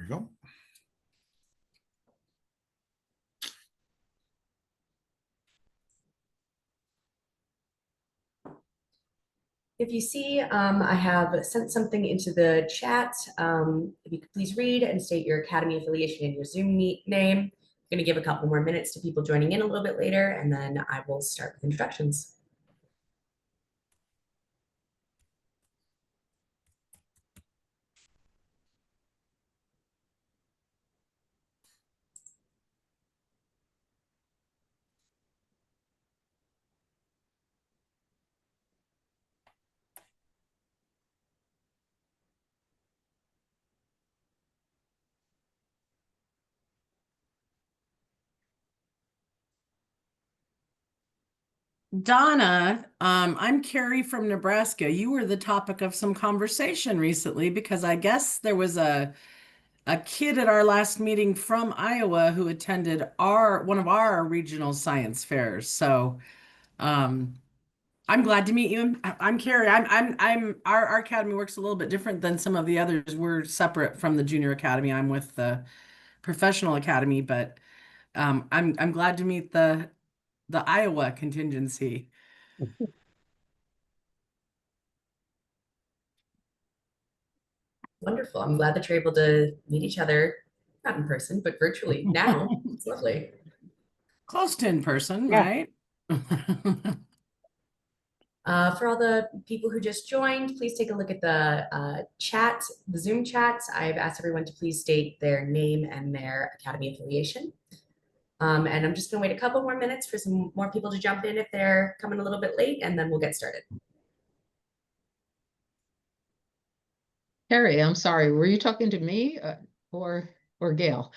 we go. If you see, I have sent something into the chat. If you could please read and state your Academy affiliation and your Zoom name. I'm going to give a couple more minutes to people joining in a little bit later, and then I will start with introductions. Donna, I'm Carrie from Nebraska. You were the topic of some conversation recently because I guess there was a kid at our last meeting from Iowa who attended one of our regional science fairs. So I'm glad to meet you. I'm Carrie. Our academy works a little bit different than some of the others. We're separate from the junior academy. I'm with the professional academy, but I'm glad to meet the Iowa contingency. Wonderful. I'm glad that you're able to meet each other, not in person, but virtually now. It's lovely. Close to in person, Yeah. right? For all the people who just joined, please take a look at the chat, the Zoom chat. I've asked everyone to please state their name and their Academy affiliation. And I'm just going to wait a couple more minutes for some more people to jump in if they're coming a little bit late, and then we'll get started. Harry, I'm sorry. Were you talking to me or Gail?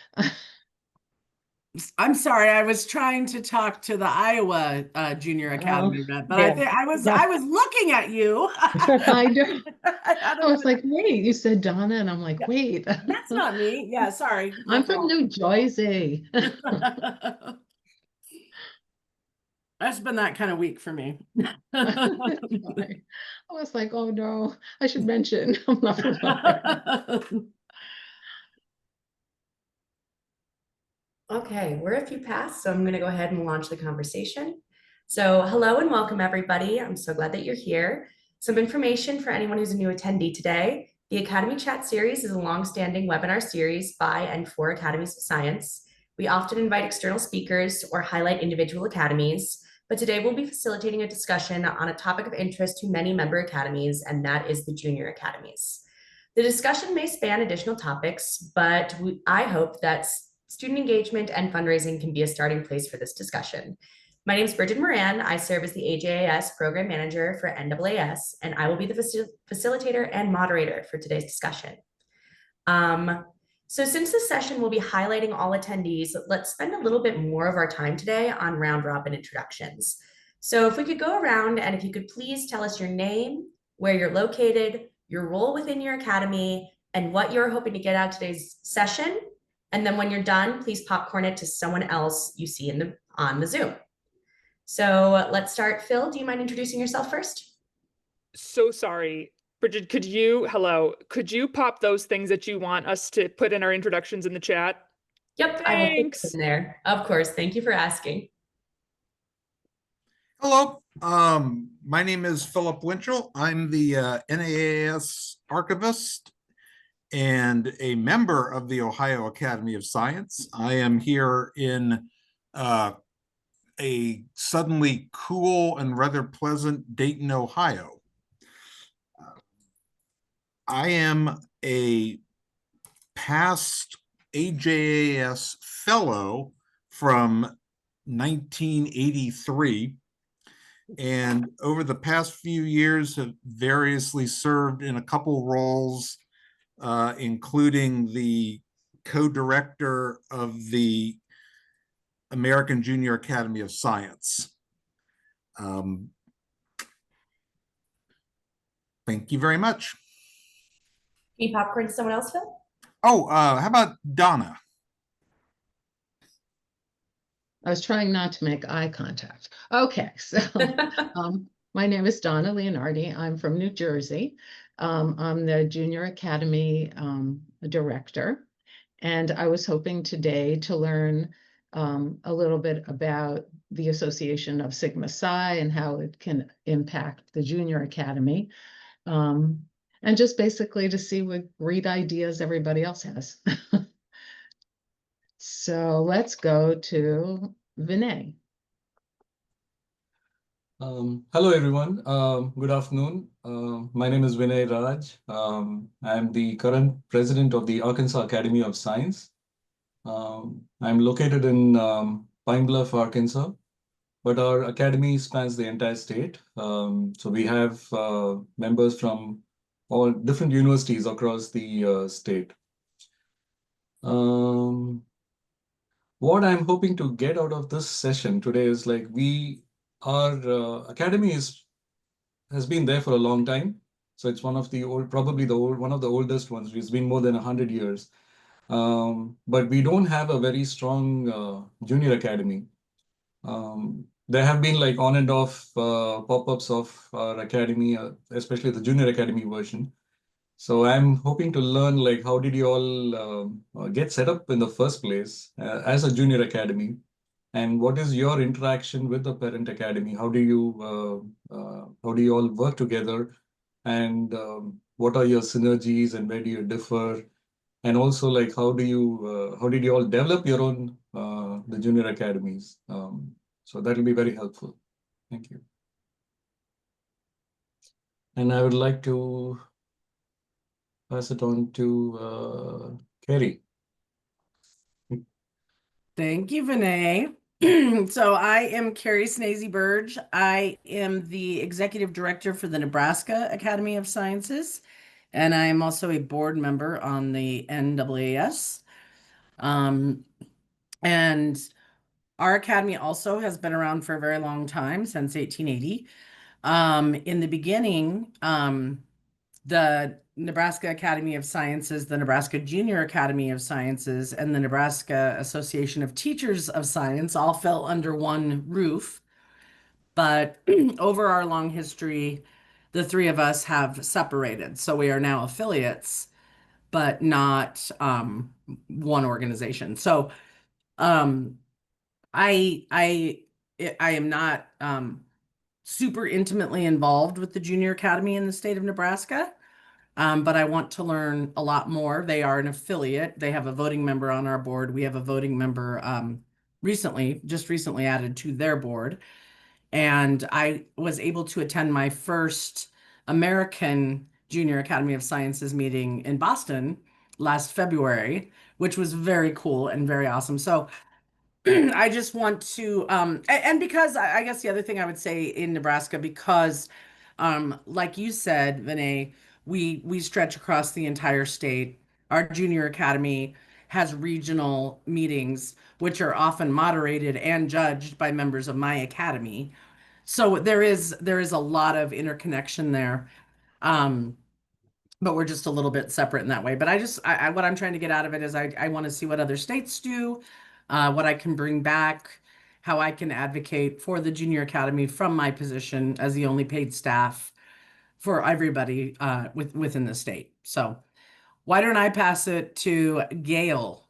I'm sorry, I was trying to talk to the Iowa Junior Academy rep, but yeah. I was looking at you. I know. I I was like, wait, you said Donna, and I'm like, wait. That's not me. Yeah, sorry. I'm from New Jersey. That's been that kind of week for me. I was like, oh no, I should mention I'm not from Okay, we're a few past, so I'm going to go ahead and launch the conversation. So hello and welcome everybody. I'm so glad that you're here. Some information for anyone who's a new attendee today. The Academy Chat Series is a long-standing webinar series by and for Academies of Science. We often invite external speakers or highlight individual academies, but today we'll be facilitating a discussion on a topic of interest to many member academies, and that is the junior academies. The discussion may span additional topics, but I hope that student engagement and fundraising can be a starting place for this discussion. My name is Bridget Moran. I serve as the AJAS Program Manager for NAAS, and I will be the facilitator and moderator for today's discussion. So since this session will be highlighting all attendees, let's spend a little bit more of our time today on round robin introductions. So if we could go around and if you could please tell us your name, where you're located, your role within your academy, and what you're hoping to get out of today's session. And then when you're done, please popcorn it to someone else you see on the Zoom. So let's start. Phil, do you mind introducing yourself first? So sorry. Bridget, could you pop those things that you want us to put in our introductions in the chat? Yep, Thanks. I will put them in there. Of course. Thank you for asking. Hello, my name is Philip Winchell. I'm the NAAS archivist and a member of the Ohio Academy of Science. I am here in a suddenly cool and rather pleasant Dayton, Ohio. I am a past AJAS fellow from 1983, and over the past few years have variously served in a couple roles, including the co-director of the American Junior Academy of Science. Thank you very much. Can you popcorn to someone else, Phil? Oh, how about Donna? I was trying not to make eye contact. Okay, so my name is Donna Leonardi. I'm from New Jersey. I'm the Junior Academy director, And I was hoping today to learn a little bit about the association of Sigma Psi and how it can impact the Junior Academy. And just basically to see what great ideas everybody else has. So let's go to Vinay. Hello, everyone. Good afternoon. My name is Vinay Raj. I'm the current president of the Arkansas Academy of Science. I'm located in Pine Bluff, Arkansas, but our academy spans the entire state. So we have members from all different universities across the state. What I'm hoping to get out of this session today is like our academy has been there for a long time. So it's one of the one of the oldest ones. It's been more than 100 years. But we don't have a very strong junior academy. There have been like on and off pop-ups of our academy, especially the junior academy version. So I'm hoping to learn like how did you all get set up in the first place as a junior academy, and what is your interaction with the parent academy? How do you all work together, and what are your synergies and where do you differ? And also like how did you all develop your own the junior academies? So that will be very helpful. Thank you. And I would like to pass it on to Kerry. Thank you, Vinay. So I am Carrie Snazy Burge. I am the executive director for the Nebraska Academy of Sciences, and I am also a board member on the NAAS. And our academy also has been around for a very long time, since 1880. In the beginning, the Nebraska Academy of Sciences, the Nebraska Junior Academy of Sciences, and the Nebraska Association of Teachers of Science all fell under one roof. But over our long history, the three of us have separated. So we are now affiliates, but not one organization. So um, I am not super intimately involved with the Junior Academy in the state of Nebraska. But I want to learn a lot more. They are an affiliate. They have a voting member on our board. We have a voting member just recently added to their board. And I was able to attend my first American Junior Academy of Sciences meeting in Boston last February, which was very cool and very awesome. So I just want to, and because I guess the other thing I would say in Nebraska, because, like you said, Vinay, we stretch across the entire state. Our junior academy has regional meetings, which are often moderated and judged by members of my academy. So there is a lot of interconnection there. Um, but we're just a little bit separate in that way. But what I'm trying to get out of it is I want to see what other states do, what I can bring back, how I can advocate for the junior academy from my position as the only paid staff for everybody within the state. So why don't I pass it to Gail?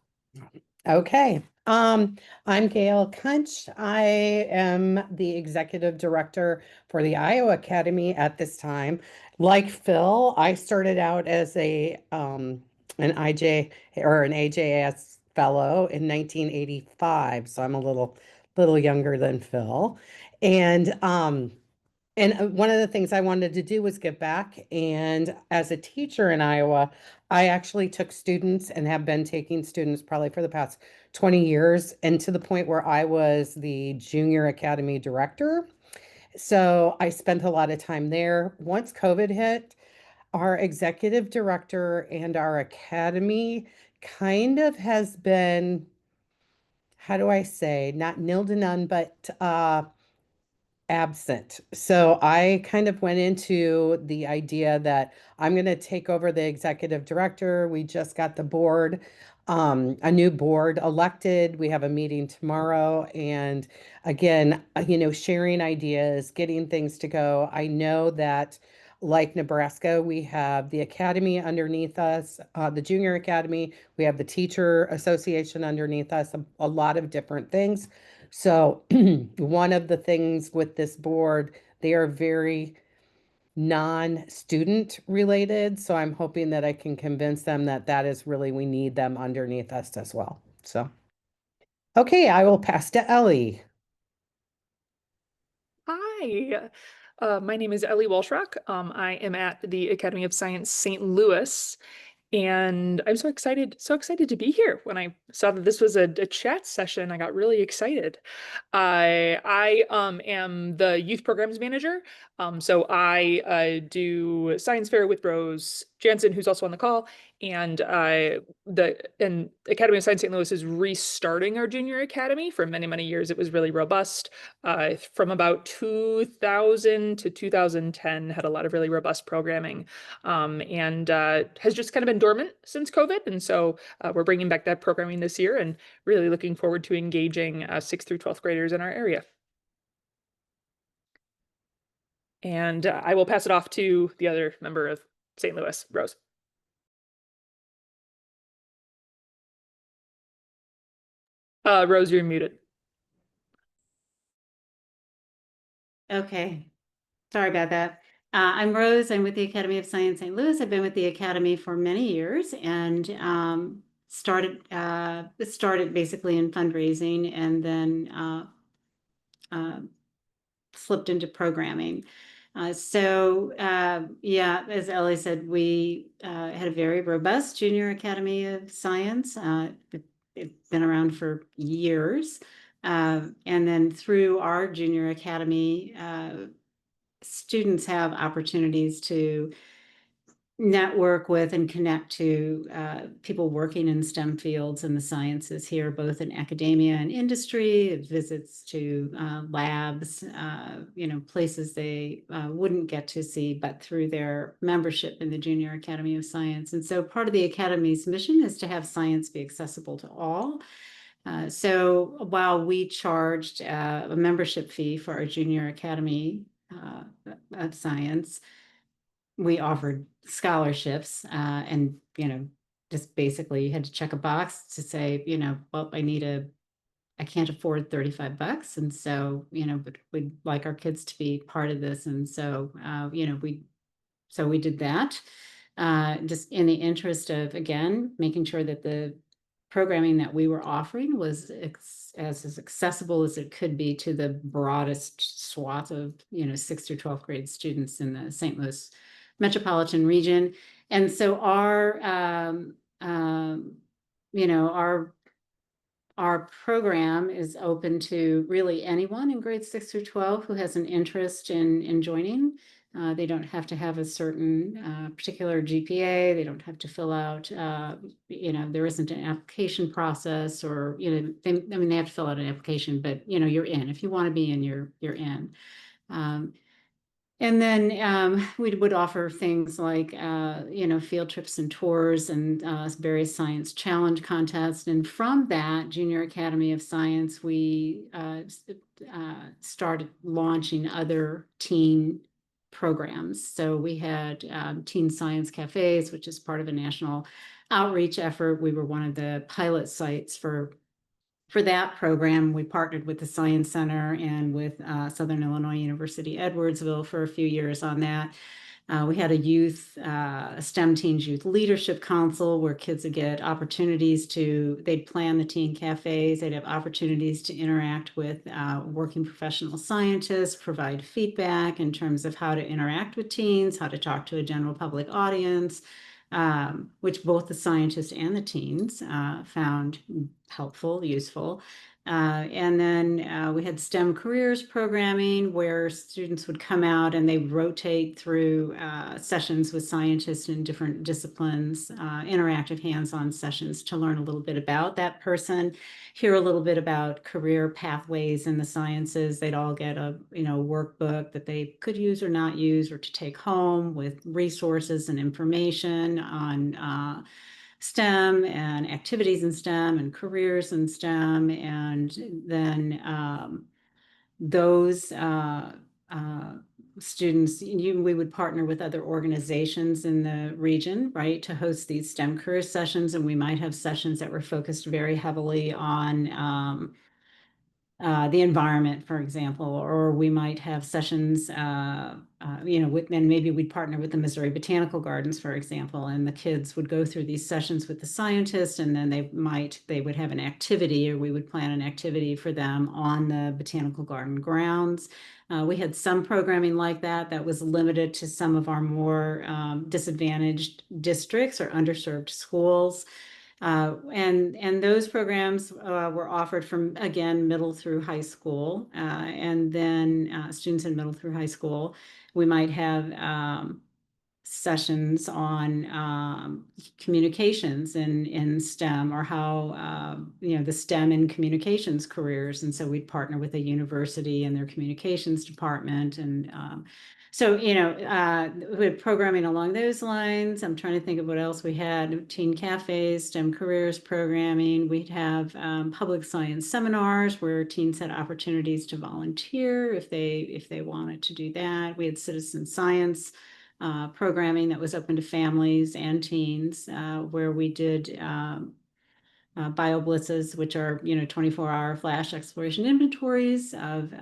Okay. I'm Gail Kunch. I am the executive director for the Iowa Academy at this time. Like Phil, I started out as an IJ or an AJS fellow in 1985, so I'm a little younger than Phil. And one of the things I wanted to do was give back. And as a teacher in Iowa, I actually took students and have been taking students probably for the past 20 years, and to the point where I was the junior academy director. So I spent a lot of time there. Once COVID hit, our executive director and our academy kind of has been, how do I say, not nil to none, but absent. So I kind of went into the idea that I'm going to take over the executive director. We just got the board, a new board elected. We have a meeting tomorrow. And again, sharing ideas, getting things to go. I know that like Nebraska, we have the academy underneath us, the junior academy. We have the teacher association underneath us, a lot of different things. So one of the things with this board, they are very non-student related. So I'm hoping that I can convince them that that is really, we need them underneath us as well. So, okay, I will pass to Ellie. Hi, my name is Ellie Walshrock. I am at the Academy of Science St. Louis, and I'm so excited to be here. When I saw that this was a chat session, I got really excited. I am the youth programs manager. So I do science fair with Rose Jansen, who's also on the call, and Academy of Science St. Louis is restarting our junior academy. For many years, it was really robust. From about 2000 to 2010, had a lot of really robust programming, and has just kind of been dormant since COVID. And so we're bringing back that programming this year, and really looking forward to engaging 6th through 12th graders in our area. And I will pass it off to the other member of St. Louis, Rose. Rose, you're muted. Okay, sorry about that. I'm Rose. I'm with the Academy of Science St. Louis. I've been with the Academy for many years, and started basically in fundraising, and then slipped into programming. Yeah, as Ellie said, we had a very robust Junior Academy of Science. It's been around for years. And then through our Junior Academy, students have opportunities to network with and connect to people working in STEM fields and the sciences here, both in academia and industry, visits to labs, places they wouldn't get to see, but through their membership in the Junior Academy of Science. And so part of the Academy's mission is to have science be accessible to all. So while we charged a membership fee for our Junior Academy of Science, we offered scholarships, and just basically you had to check a box to say, well, I can't afford $35, and so but we'd like our kids to be part of this, and so we did that, just in the interest of, again, making sure that the programming that we were offering was as accessible as it could be to the broadest swath of 6th through 12th grade students in the St. Louis metropolitan region. And so our program is open to really anyone in grades 6 through 12 who has an interest in joining. They don't have to have a certain particular GPA. They don't have to fill out, there isn't an application process, or, they have to fill out an application, but, you're in. If you want to be in, you're in. And then we would offer things like, field trips and tours, and various science challenge contests. And from that Junior Academy of Science, we started launching other teen programs. So we had Teen Science Cafes, which is part of a national outreach effort. We were one of the pilot sites for that program. We partnered with the Science Center and with Southern Illinois University Edwardsville for a few years on that. We had a STEM Teens Youth Leadership Council, where kids would get opportunities they'd plan the teen cafes, they'd have opportunities to interact with working professional scientists, provide feedback in terms of how to interact with teens, how to talk to a general public audience, which both the scientists and the teens found helpful, useful. And then we had STEM careers programming, where students would come out and they rotate through sessions with scientists in different disciplines, interactive hands-on sessions to learn a little bit about that person, hear a little bit about career pathways in the sciences. They'd all get a workbook that they could use or not use, or to take home, with resources and information on STEM and activities in STEM and careers in STEM. And then those students, we would partner with other organizations in the region, right, to host these STEM career sessions. And we might have sessions that were focused very heavily on the environment, for example, or we might have sessions, and maybe we'd partner with the Missouri Botanical Gardens, for example, and the kids would go through these sessions with the scientists, and then they would have an activity, or we would plan an activity for them on the botanical garden grounds. We had some programming like that was limited to some of our more disadvantaged districts or underserved schools. And those programs were offered from, again, middle through high school. And then students in middle through high school, we might have sessions on communications in STEM, or how, the STEM and communications careers. And so we'd partner with a university and their communications department. And so, we had programming along those lines. I'm trying to think of what else we had. Teen cafes, STEM careers programming. We'd have public science seminars where teens had opportunities to volunteer if they wanted to do that. We had citizen science programming that was open to families and teens, where we did bio blitzes, which are 24-hour flash exploration inventories of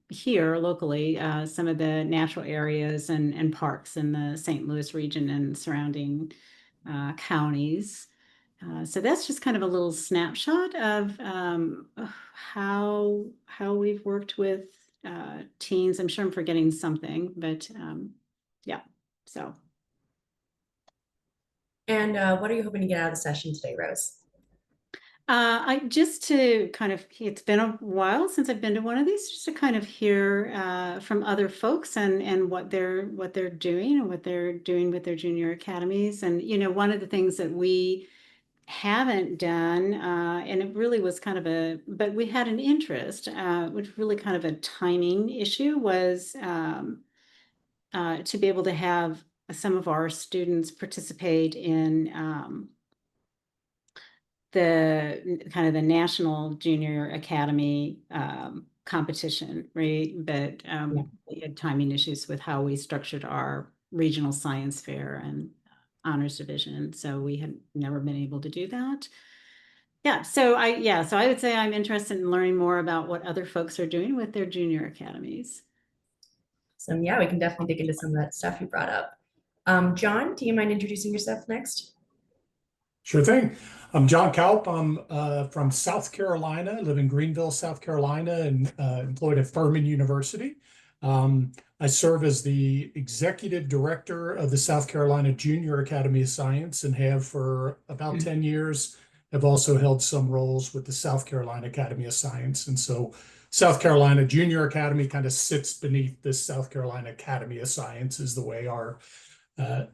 here locally some of the natural areas and parks in the St. Louis region and surrounding counties. So that's just kind of a little snapshot of how we've worked with teens. I'm sure I'm forgetting something, but yeah. So. And what are you hoping to get out of the session today, Rose? It's been a while since I've been to one of these, just to kind of hear from other folks and what they're doing and what they're doing with their junior academies. And, one of the things that we haven't done, and it really was but we had an interest, which really kind of a timing issue, was to be able to have some of our students participate in the kind of the National Junior Academy competition, right? But we had timing issues with how we structured our regional science fair and honors division, so we had never been able to do that. So I would say I'm interested in learning more about what other folks are doing with their junior academies. So yeah, we can definitely dig into some of that stuff you brought up. John, do you mind introducing yourself next? Sure thing. I'm John Kaup. I'm from South Carolina. I live in Greenville, South Carolina, and employed at Furman University. I serve as the executive director of the South Carolina Junior Academy of Science, and have for about 10 years. I've also held some roles with the South Carolina Academy of Science. And so South Carolina Junior Academy kind of sits beneath the South Carolina Academy of Science, is the way our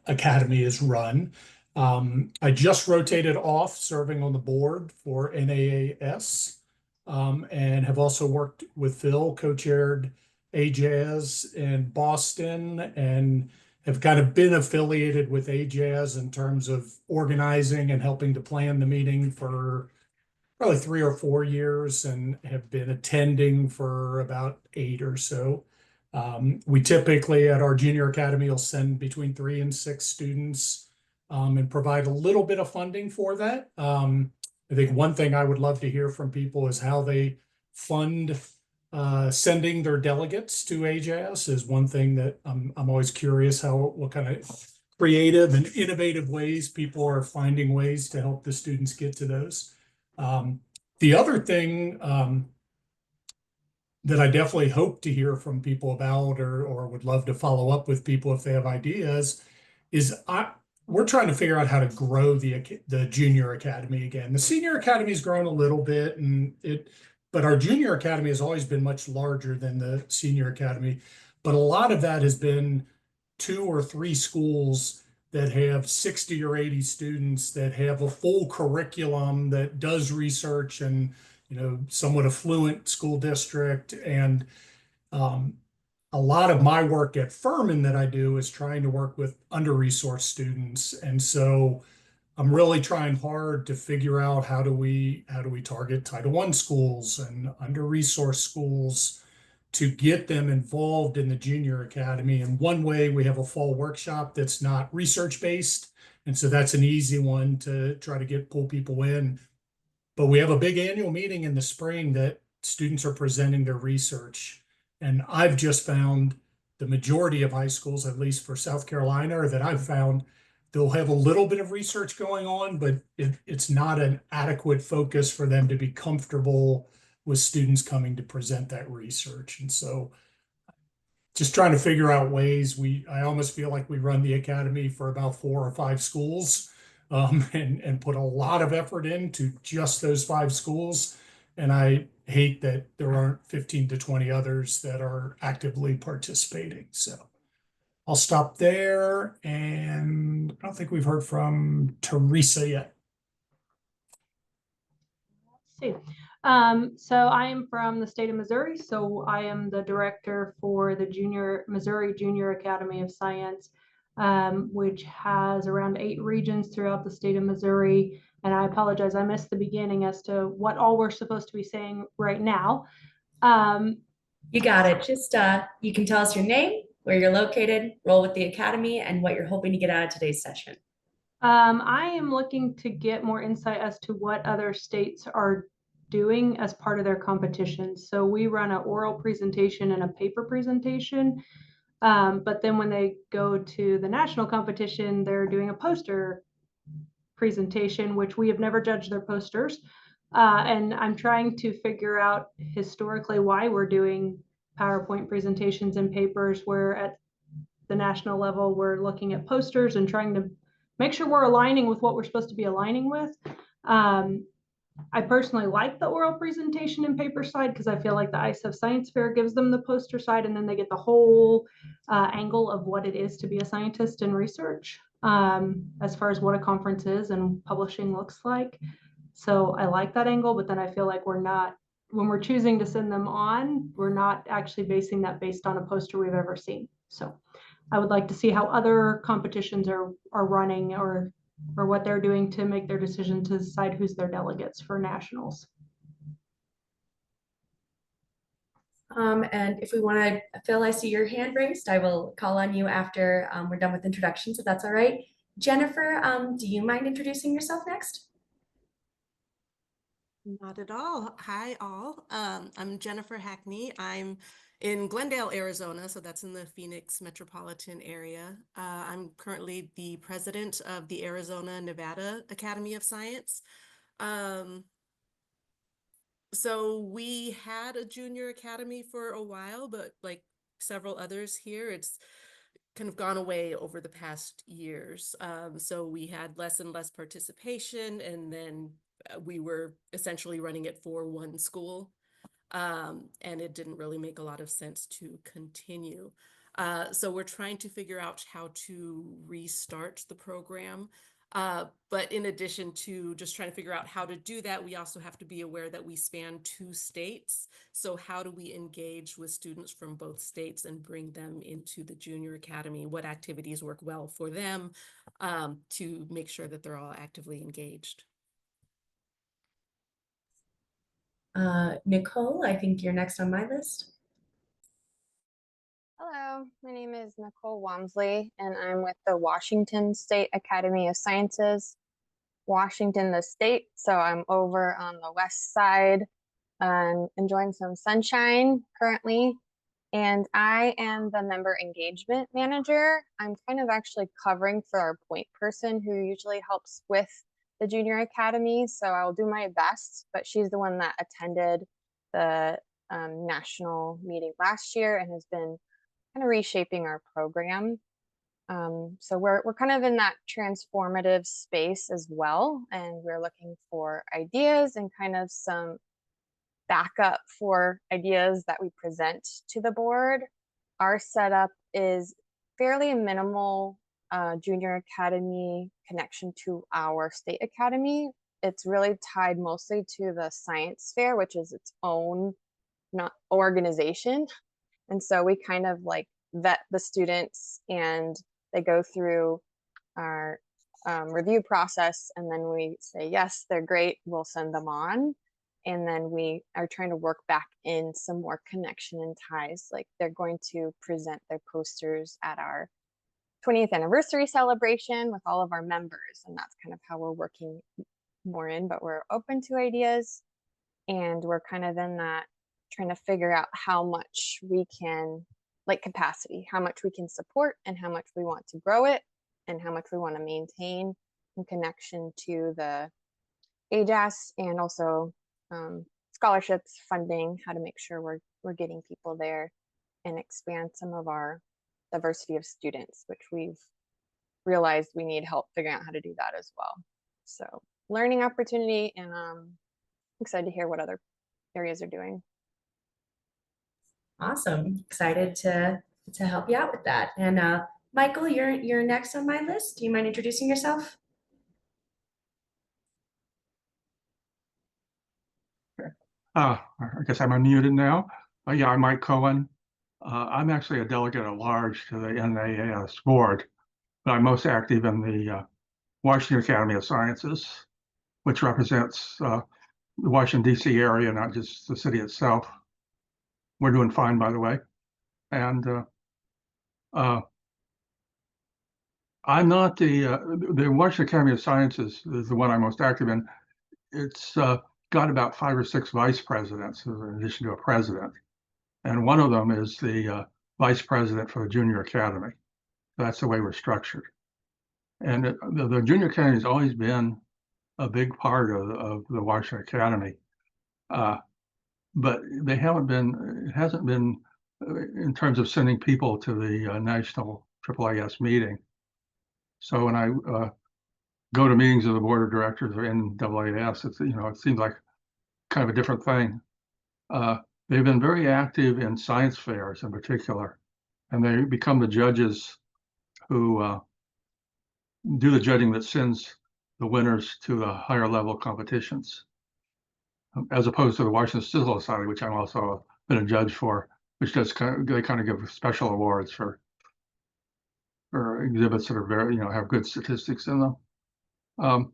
academy is run. I just rotated off serving on the board for NAAS, and have also worked with Phil, co-chaired AJAZ in Boston, and have kind of been affiliated with AJAZ in terms of organizing and helping to plan the meeting for probably 3 or 4 years, and have been attending for about 8 or so. We typically at our junior academy will send between 3 and 6 students, and provide a little bit of funding for that. I think one thing I would love to hear from people is how they fund sending their delegates to AJAS. Is one thing that I'm always curious what kind of creative and innovative ways people are finding ways to help the students get to those. The other thing that I definitely hope to hear from people about, or would love to follow up with people if they have ideas, is we're trying to figure out how to grow the junior academy again. The senior academy has grown a little bit, but our junior academy has always been much larger than the senior academy. But a lot of that has been 2 or 3 schools that have 60 or 80 students, that have a full curriculum that does research, and somewhat affluent school district. And a lot of my work at Furman that I do is trying to work with under-resourced students. And so I'm really trying hard to figure out how do we target Title I schools and under-resourced schools, to get them involved in the junior academy. And one way, we have a fall workshop that's not research based. And so that's an easy one to try to pull people in. But we have a big annual meeting in the spring that students are presenting their research. And I've just found the majority of high schools, at least for South Carolina, or that I've found, they'll have a little bit of research going on, but it's not an adequate focus for them to be comfortable with students coming to present that research. And so just trying to figure out ways. I almost feel like we run the academy for about 4 or 5 schools, and put a lot of effort into just those 5 schools. And I hate that there aren't 15 to 20 others that are actively participating. So I'll stop there, and I don't think we've heard from Teresa yet. See. So I am from the state of Missouri. So I am the director for the Missouri Junior Academy of Science, which has around 8 regions throughout the state of Missouri. And I apologize, I missed the beginning as to what all we're supposed to be saying right now. You got it. Just you can tell us your name, where you're located, role with the academy, and what you're hoping to get out of today's session. I am looking to get more insight as to what other states are doing as part of their competitions. So we run an oral presentation and a paper presentation. But then when they go to the national competition, they're doing a poster presentation, which we have never judged their posters. And I'm trying to figure out historically why we're doing PowerPoint presentations and papers, where at the national level, we're looking at posters and trying to make sure we're aligning with what we're supposed to be aligning with. I personally like the oral presentation and paper side because I feel like the ISF Science Fair gives them the poster side, and then they get the whole angle of what it is to be a scientist in research, as far as what a conference is and publishing looks like. So I like that angle, but then I feel like when we're choosing to send them on, we're not actually basing that based on a poster we've ever seen. So I would like to see how other competitions are running, or what they're doing to make their decision to decide who's their delegates for nationals. And if we want to, Phil, I see your hand raised. I will call on you after we're done with introductions, if that's all right. Jennifer, do you mind introducing yourself next? Not at all. Hi, all. I'm Jennifer Hackney. I'm in Glendale, Arizona, so that's in the Phoenix metropolitan area. I'm currently the president of the Arizona-Nevada Academy of Science. So we had a junior academy for a while, but like several others here, it's kind of gone away over the past years. So we had less and less participation, and then we were essentially running it for one school. And it didn't really make a lot of sense to continue. So we're trying to figure out how to restart the program. But in addition to just trying to figure out how to do that, we also have to be aware that we span 2 states. So how do we engage with students from both states and bring them into the junior academy? What activities work well for them, to make sure that they're all actively engaged? Nicole, I think you're next on my list. Hello, my name is Nicole Wamsley, and I'm with the Washington State Academy of Sciences. Washington, the state, so I'm over on the west side and enjoying some sunshine currently. And I am the member engagement manager. I'm kind of actually covering for our point person who usually helps with the junior academy. So I'll do my best, but she's the one that attended the national meeting last year and has been kind of reshaping our program. So we're kind of in that transformative space as well, and we're looking for ideas and kind of some backup for ideas that we present to the board. Our setup is fairly minimal junior academy connection to our state academy. It's really tied mostly to the science fair, which is its own organization. And so we kind of like vet the students, and they go through our review process, and then we say, yes, they're great, we'll send them on. And then we are trying to work back in some more connection and ties. Like they're going to present their posters at our 20th anniversary celebration with all of our members. And that's kind of how we're working more in, but we're open to ideas. And we're kind of in that trying to figure out how much we can, like capacity, how much we can support and how much we want to grow it and how much we want to maintain in connection to the AJAS and also scholarships, funding, how to make sure we're getting people there and expand some of our diversity of students, which we've realized we need help figuring out how to do that as well. So learning opportunity, and excited to hear what other areas are doing. Awesome. Excited to help you out with that. And Michael, you're next on my list. Do you mind introducing yourself? I guess I'm unmuted now. Yeah, I'm Mike Cohen. I'm actually a delegate at large to the NAAS board, but I'm most active in the Washington Academy of Sciences, which represents the Washington, D.C. area, not just the city itself. We're doing fine, by the way. And I'm not the Washington Academy of Sciences is the one I'm most active in. It's got about 5 or 6 vice presidents in addition to a president. And one of them is the vice president for the Junior Academy. That's the way we're structured. And the Junior Academy has always been a big part of the Washington Academy. But they haven't been, it hasn't been in terms of sending people to the national AAAS meeting. So when I go to meetings of the board of directors or NAAS, it's, it seems like kind of a different thing. They've been very active in science fairs in particular, and they become the judges who do the judging that sends the winners to the higher level competitions, as opposed to the Washington Physical Society, which I'm also been a judge for, which does they kind of give special awards for exhibits that are very, have good statistics in them. I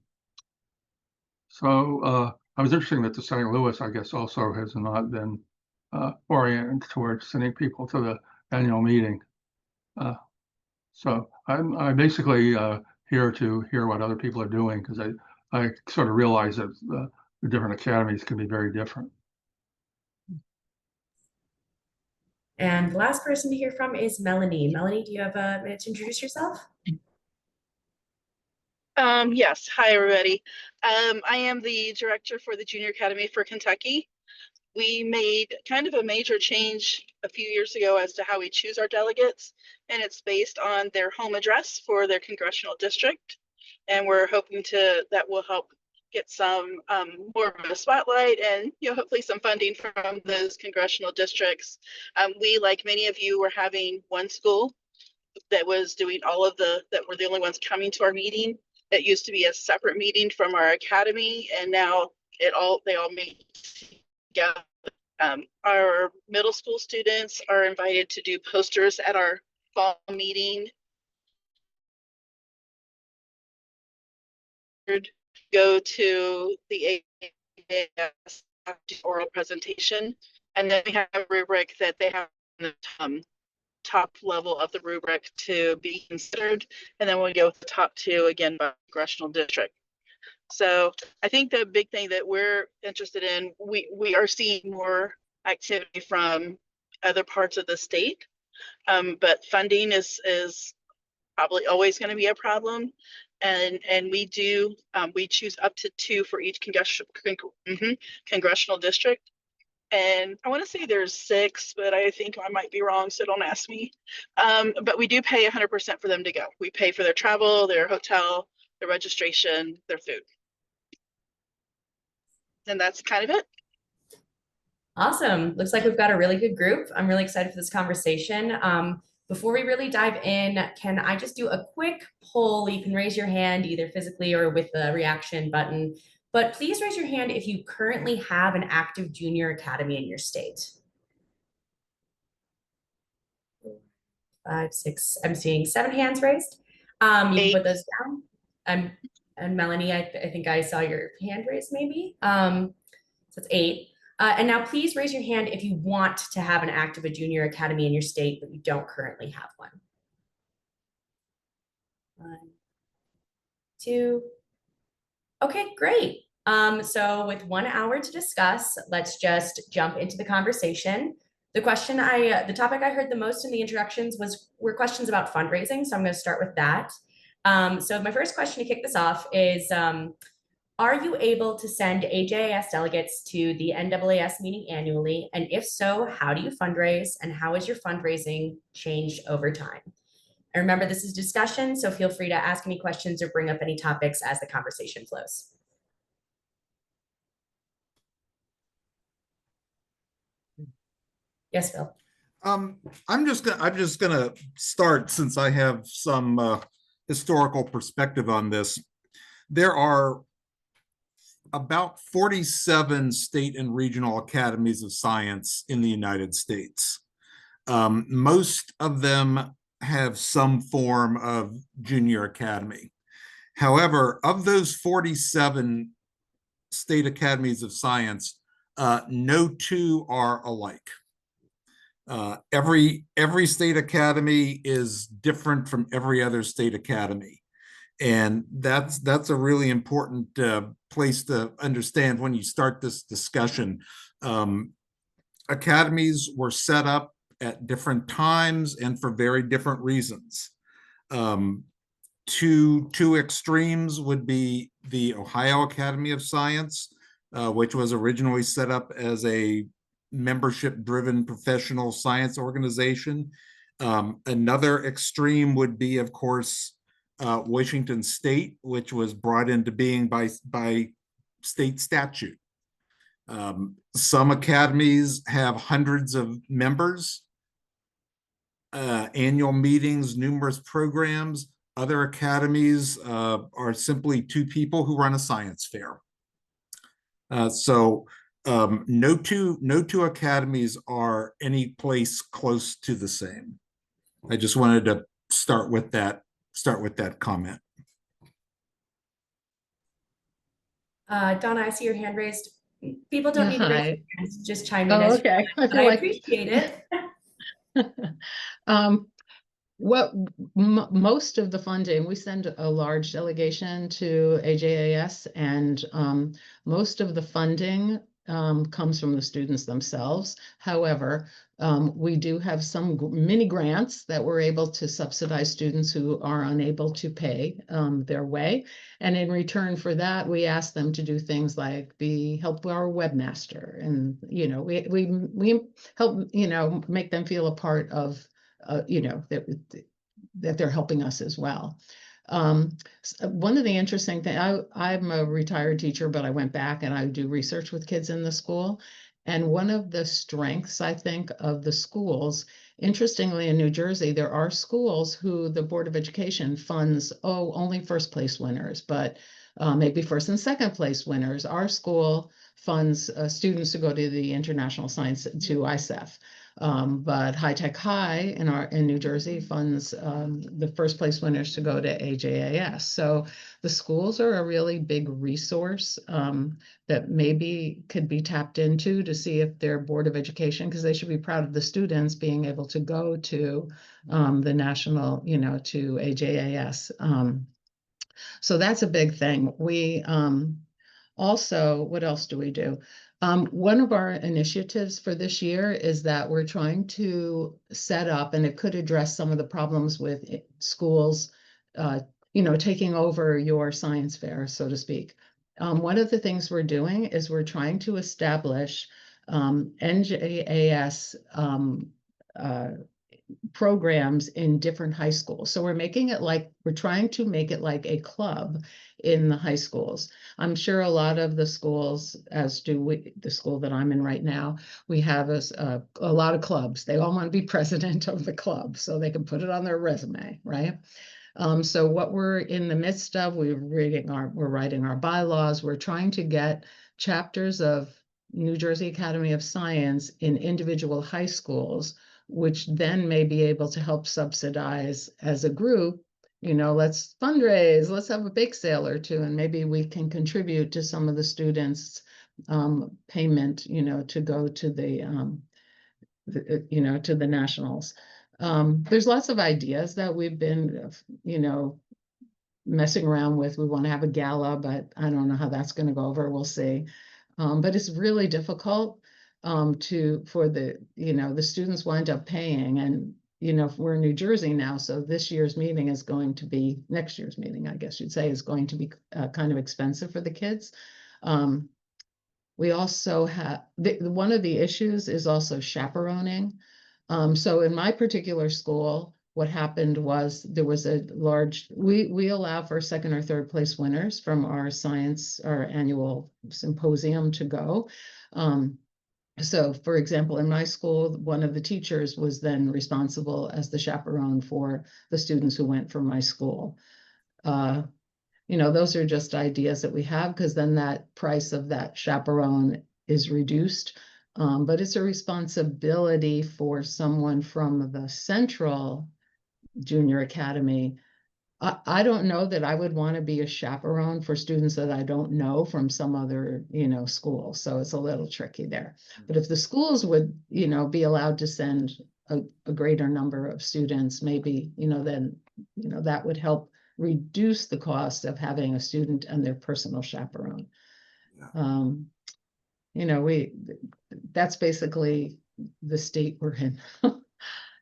was interested that the St. Louis, I guess, also has not been oriented towards sending people to the annual meeting. So I'm basically here to hear what other people are doing, because I sort of realize that the different academies can be very different. And the last person to hear from is Melanie. Melanie, do you have a minute to introduce yourself? Yes. Hi, everybody. I am the director for the Junior Academy for Kentucky. We made kind of a major change a few years ago as to how we choose our delegates, and it's based on their home address for their congressional district. And we're hoping that will help get some more of a spotlight and hopefully some funding from those congressional districts. We, like many of you, were having one school that was doing that were the only ones coming to our meeting. It used to be a separate meeting from our academy, and now they all meet together. Our middle school students are invited to do posters at our fall meeting. Go to the AAS oral presentation, and then we have a rubric that they have in the top level of the rubric to be considered, and then we'll go with the top 2 again by congressional district. So I think the big thing that we're interested in, we are seeing more activity from other parts of the state, but funding is probably always going to be a problem. And we choose up to 2 for each congressional district. And I want to say there's 6, but I think I might be wrong, so don't ask me. But we do pay 100% for them to go. We pay for their travel, their hotel, their registration, their food. And that's kind of it. Awesome. Looks like we've got a really good group. I'm really excited for this conversation. Before we really dive in, can I just do a quick poll? You can raise your hand either physically or with the reaction button, but please raise your hand if you currently have an active junior academy in your state. 5, 6, I'm seeing 7 hands raised. You can put those down. And Melanie, I think I saw your hand raised maybe. So So that's 8. And now please raise your hand if you want to have an active junior academy in your state, but you don't currently have one. 1, 2. Okay, great. So with 1 hour to discuss, let's just jump into the conversation. The topic I heard the most in the introductions were questions about fundraising. So I'm going to start with that. So my first question to kick this off is, are you able to send AJAS delegates to the NAAS meeting annually? And if so, how do you fundraise and how has your fundraising changed over time? And remember, this is discussion, so feel free to ask any questions or bring up any topics as the conversation flows. Yes, Phil. I'm just gonna start, since I have some historical perspective on this. There are about 47 state and regional academies of science in the United States. Most of them have some form of junior academy. However, of those 47 state academies of science, no two are alike. Every state academy is different from every other state academy. And that's a really important place to understand when you start this discussion. Academies were set up at different times and for very different reasons. Two extremes would be the Ohio Academy of Science, which was originally set up as a membership-driven professional science organization. Another extreme would be, of course, Washington State, which was brought into being by state statute. Some academies have hundreds of members, annual meetings, numerous programs. Other academies are simply 2 people who run a science fair. So no two academies are any place close to the same. I just wanted to start with that comment. Donna, I see your hand raised. People don't need to raise their hands, just chime in. Oh, okay. But I appreciate it. Most of the funding, we send a large delegation to AJAS, and most of the funding comes from the students themselves. However, we do have some mini grants that we're able to subsidize students who are unable to pay their way. And in return for that, we ask them to do things like help our webmaster, and we help make them feel a part of that they're helping us as well. One of the interesting things, I'm a retired teacher, but I went back and I do research with kids in the school. And one of the strengths, I think, of the schools, interestingly, in New Jersey, there are schools who the Board of Education funds, only first place winners, but maybe first and second place winners. Our school funds students to go to the International Science, to ISEF. But High Tech High in New Jersey funds the first place winners to go to AJAS. So the schools are a really big resource that maybe could be tapped into to see if their Board of Education, because they should be proud of the students being able to go to the national, to AJAS. So that's a big thing. We also, what else do we do? One of our initiatives for this year is that we're trying to set up, and it could address some of the problems with schools, taking over your science fair, so to speak. One of the things we're doing is we're trying to establish NJAS programs in different high schools. So we're trying to make it like a club in the high schools. I'm sure a lot of the schools, as do the school that I'm in right now, we have a lot of clubs. They all want to be president of the club so they can put it on their resume, right? So what we're in the midst of, we're writing our bylaws. We're trying to get chapters of New Jersey Academy of Science in individual high schools, which then may be able to help subsidize as a group, let's fundraise, let's have a bake sale or two, and maybe we can contribute to some of the students' payment, to go to to the nationals. There's lots of ideas that we've been, messing around with. We want to have a gala, but I don't know how that's going to go over. We'll see. But it's really difficult for the students wind up paying. And, we're in New Jersey now, so this year's meeting is going to be, next year's meeting, I guess you'd say, is going to be kind of expensive for the kids. We also have, one of the issues is also chaperoning. So in my particular school, what happened was there was a large, we allow for second or third place winners from our annual symposium to go. So for example, in my school, one of the teachers was then responsible as the chaperone for the students who went from my school. Those are just ideas that we have, because then that price of that chaperone is reduced. But it's a responsibility for someone from the Central Junior Academy. I don't know that I would want to be a chaperone for students that I don't know from some other, school. So it's a little tricky there. But if the schools would, be allowed to send a greater number of students, maybe, then, that would help reduce the cost of having a student and their personal chaperone. That's basically the state we're in.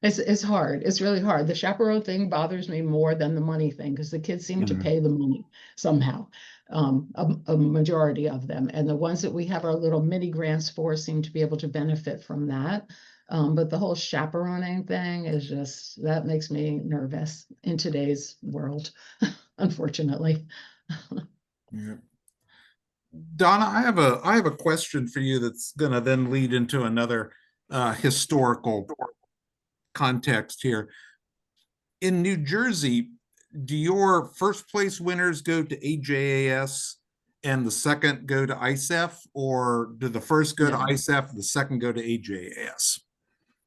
It's hard. It's really hard. The chaperone thing bothers me more than the money thing, because the kids seem to pay the money somehow, a majority of them. And the ones that we have our little mini grants for seem to be able to benefit from that. But the whole chaperoning thing is just, that makes me nervous in today's world, unfortunately. Yeah. Donna, I have a question for you that's going to then lead into another historical context here. In New Jersey, do your first place winners go to AJAS and the second go to ISEF, or do the first go to ISEF and the second go to AJAS?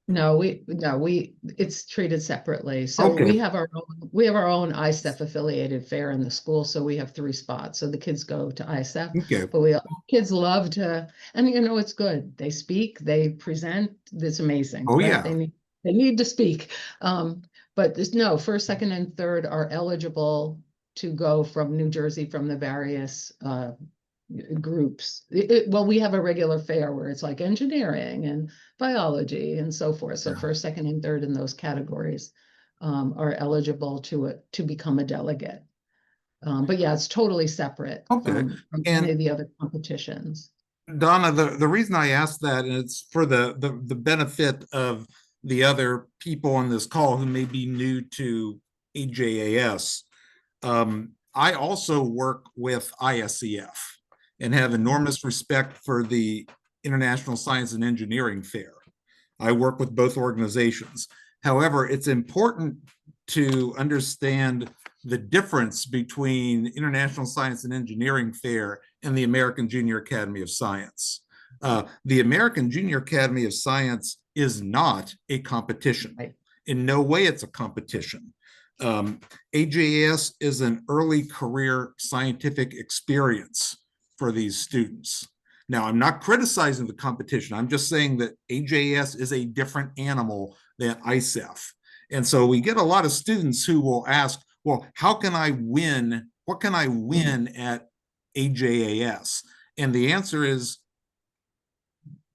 No, it's treated separately. So we have our own ISEF affiliated fair in the school. So we have 3 spots. So the kids go to ISEF, but kids love to, and it's good. They speak, they present. It's amazing. Oh, right? yeah. They need to speak. But there's first, second, and third are eligible to go from New Jersey from the various groups. Well, we have a regular fair where it's like engineering and biology and so forth. So first, second, and third in those categories are eligible to become a delegate. But yeah, it's totally separate from any of the other competitions. Donna, the reason I asked that, and it's for the benefit of the other people on this call who may be new to AJAS, I also work with ISEF and have enormous respect for the International Science and Engineering Fair. I work with both organizations. However, it's important to understand the difference between International Science and Engineering Fair and the American Junior Academy of Science. The American Junior Academy of Science is not a competition. In no way it's a competition. AJAS is an early career scientific experience for these students. Now, I'm not criticizing the competition. I'm just saying that AJAS is a different animal than ISEF. And so we get a lot of students who will ask, well, how can I win? What can I win at AJAS? And the answer is,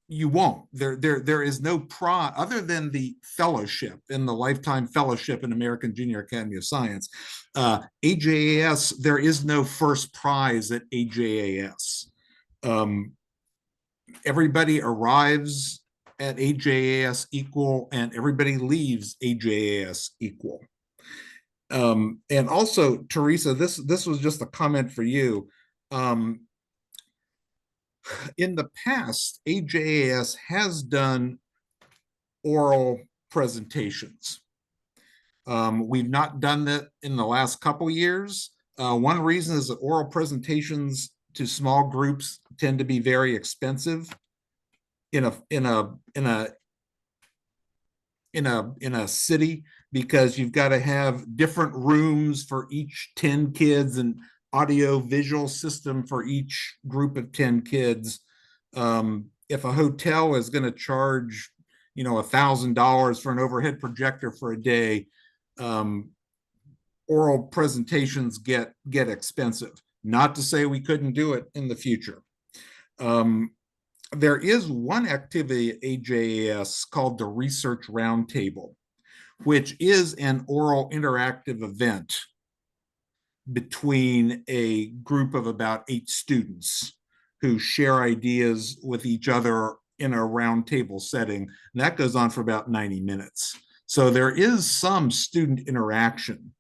you won't. There is no prize other than the fellowship in the lifetime fellowship in American Junior Academy of Science. AJAS, there is no first prize at AJAS. Everybody arrives at AJAS equal, and everybody leaves AJAS equal. And also, Teresa, this was just a comment for you. In the past, AJAS has done oral presentations. We've not done that in the last couple years. One reason is that oral presentations to small groups tend to be very expensive in a city because you've got to have different rooms for each 10 kids and audio visual system for each group of 10 kids. If a hotel is going to charge, $1,000 for an overhead projector for a day, oral presentations get expensive. Not to say we couldn't do it in the future. There is one activity at AJAS called the Research Roundtable, which is an oral interactive event between a group of about 8 students who share ideas with each other in a roundtable setting. And that goes on for about 90 minutes. So there is some student interaction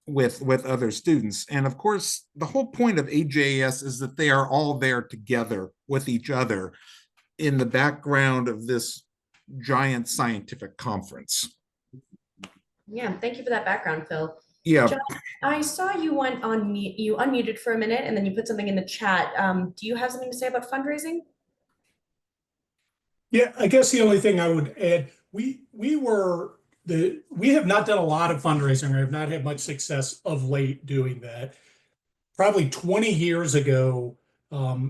with other students. And of course, the whole point of AJS is that they are all there together with each other in the background of this giant scientific conference. Yeah, thank you for that background, Phil. Yeah. John, I saw you went on mute, you unmuted for a minute and then you put something in the chat. Do you have something to say about fundraising? Yeah, I guess the only thing I would add, we have not done a lot of fundraising, or have not had much success of late doing that. Probably 20 years ago,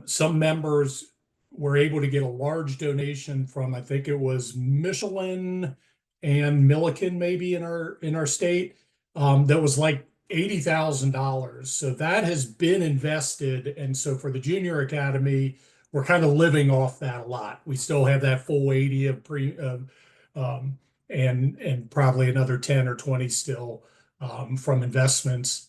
some members were able to get a large donation from, I think it was Michelin and Milliken, maybe in our state, that was like $80,000. So that has been invested, and so for the Junior Academy, we're kind of living off that a lot. We still have that full 80 and probably another 10 or 20 still from investments.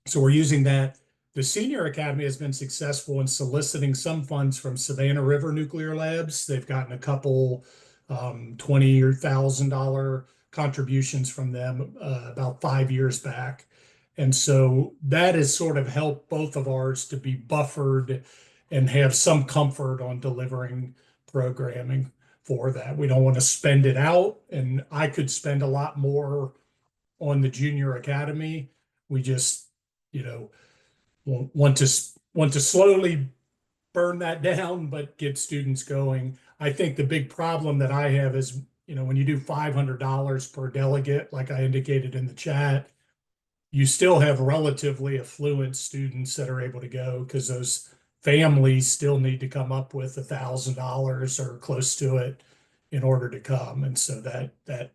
So we're using that. The Senior Academy has been successful in soliciting some funds from Savannah River Nuclear Labs. They've gotten a couple $20,000 contributions from them about 5 years back. And so that has sort of helped both of ours to be buffered and have some comfort on delivering programming for that. We don't want to spend it out, and I could spend a lot more on the Junior Academy. We just, want to slowly burn that down, but get students going. I think the big problem that I have is, when you do $500 per delegate, like I indicated in the chat, you still have relatively affluent students that are able to go, because those families still need to come up with $1,000 or close to it in order to come. And so that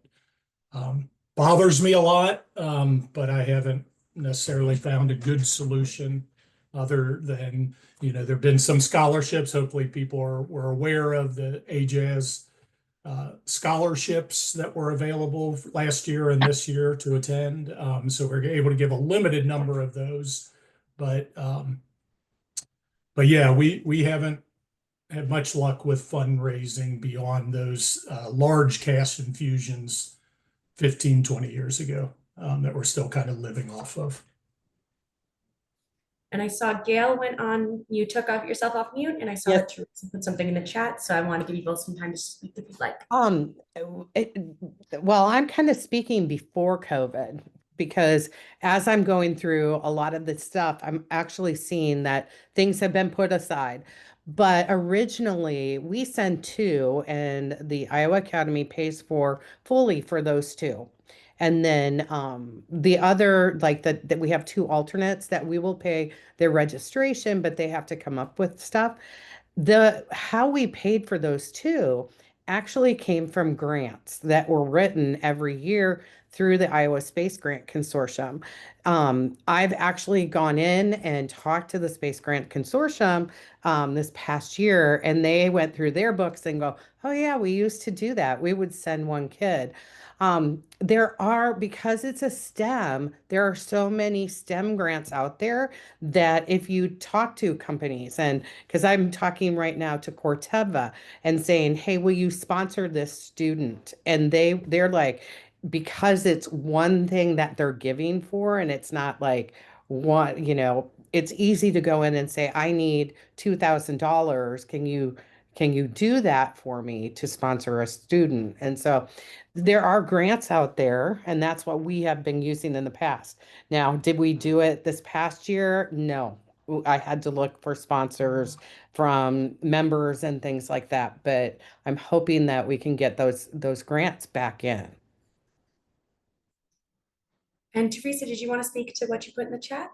bothers me a lot, but I haven't necessarily found a good solution other than, there've been some scholarships. Hopefully people were aware of the AJAS scholarships that were available last year and this year to attend. So we're able to give a limited number of those, but yeah, we haven't had much luck with fundraising beyond those large cash infusions 15, 20 years ago that we're still kind of living off of. And I saw Gail went on, you took yourself off mute, and I saw that Teresa put something in the chat. So I want to give you both some time to speak if you'd like. Well, I'm kind of speaking before COVID, because as I'm going through a lot of this stuff, I'm actually seeing that things have been put aside. But originally we send 2, and the Iowa Academy pays fully for those 2. And then the other, like that we have 2 alternates that we will pay their registration, but they have to come up with stuff. How we paid for those 2 actually came from grants that were written every year through the Iowa Space Grant Consortium. I've actually gone in and talked to the Space Grant Consortium this past year, and they went through their books and go, oh yeah, we used to do that. We would send 1 kid. Because it's a STEM, there are so many STEM grants out there that if you talk to companies, and because I'm talking right now to Corteva and saying, hey, will you sponsor this student? And they're like, because it's one thing that they're giving for, and it's not like one, it's easy to go in and say, I need $2,000. Can you do that for me to sponsor a student? And so there are grants out there, and that's what we have been using in the past. Now, did we do it this past year? No. I had to look for sponsors from members and things like that, but I'm hoping that we can get those grants back in. And Teresa, did you want to speak to what you put in the chat?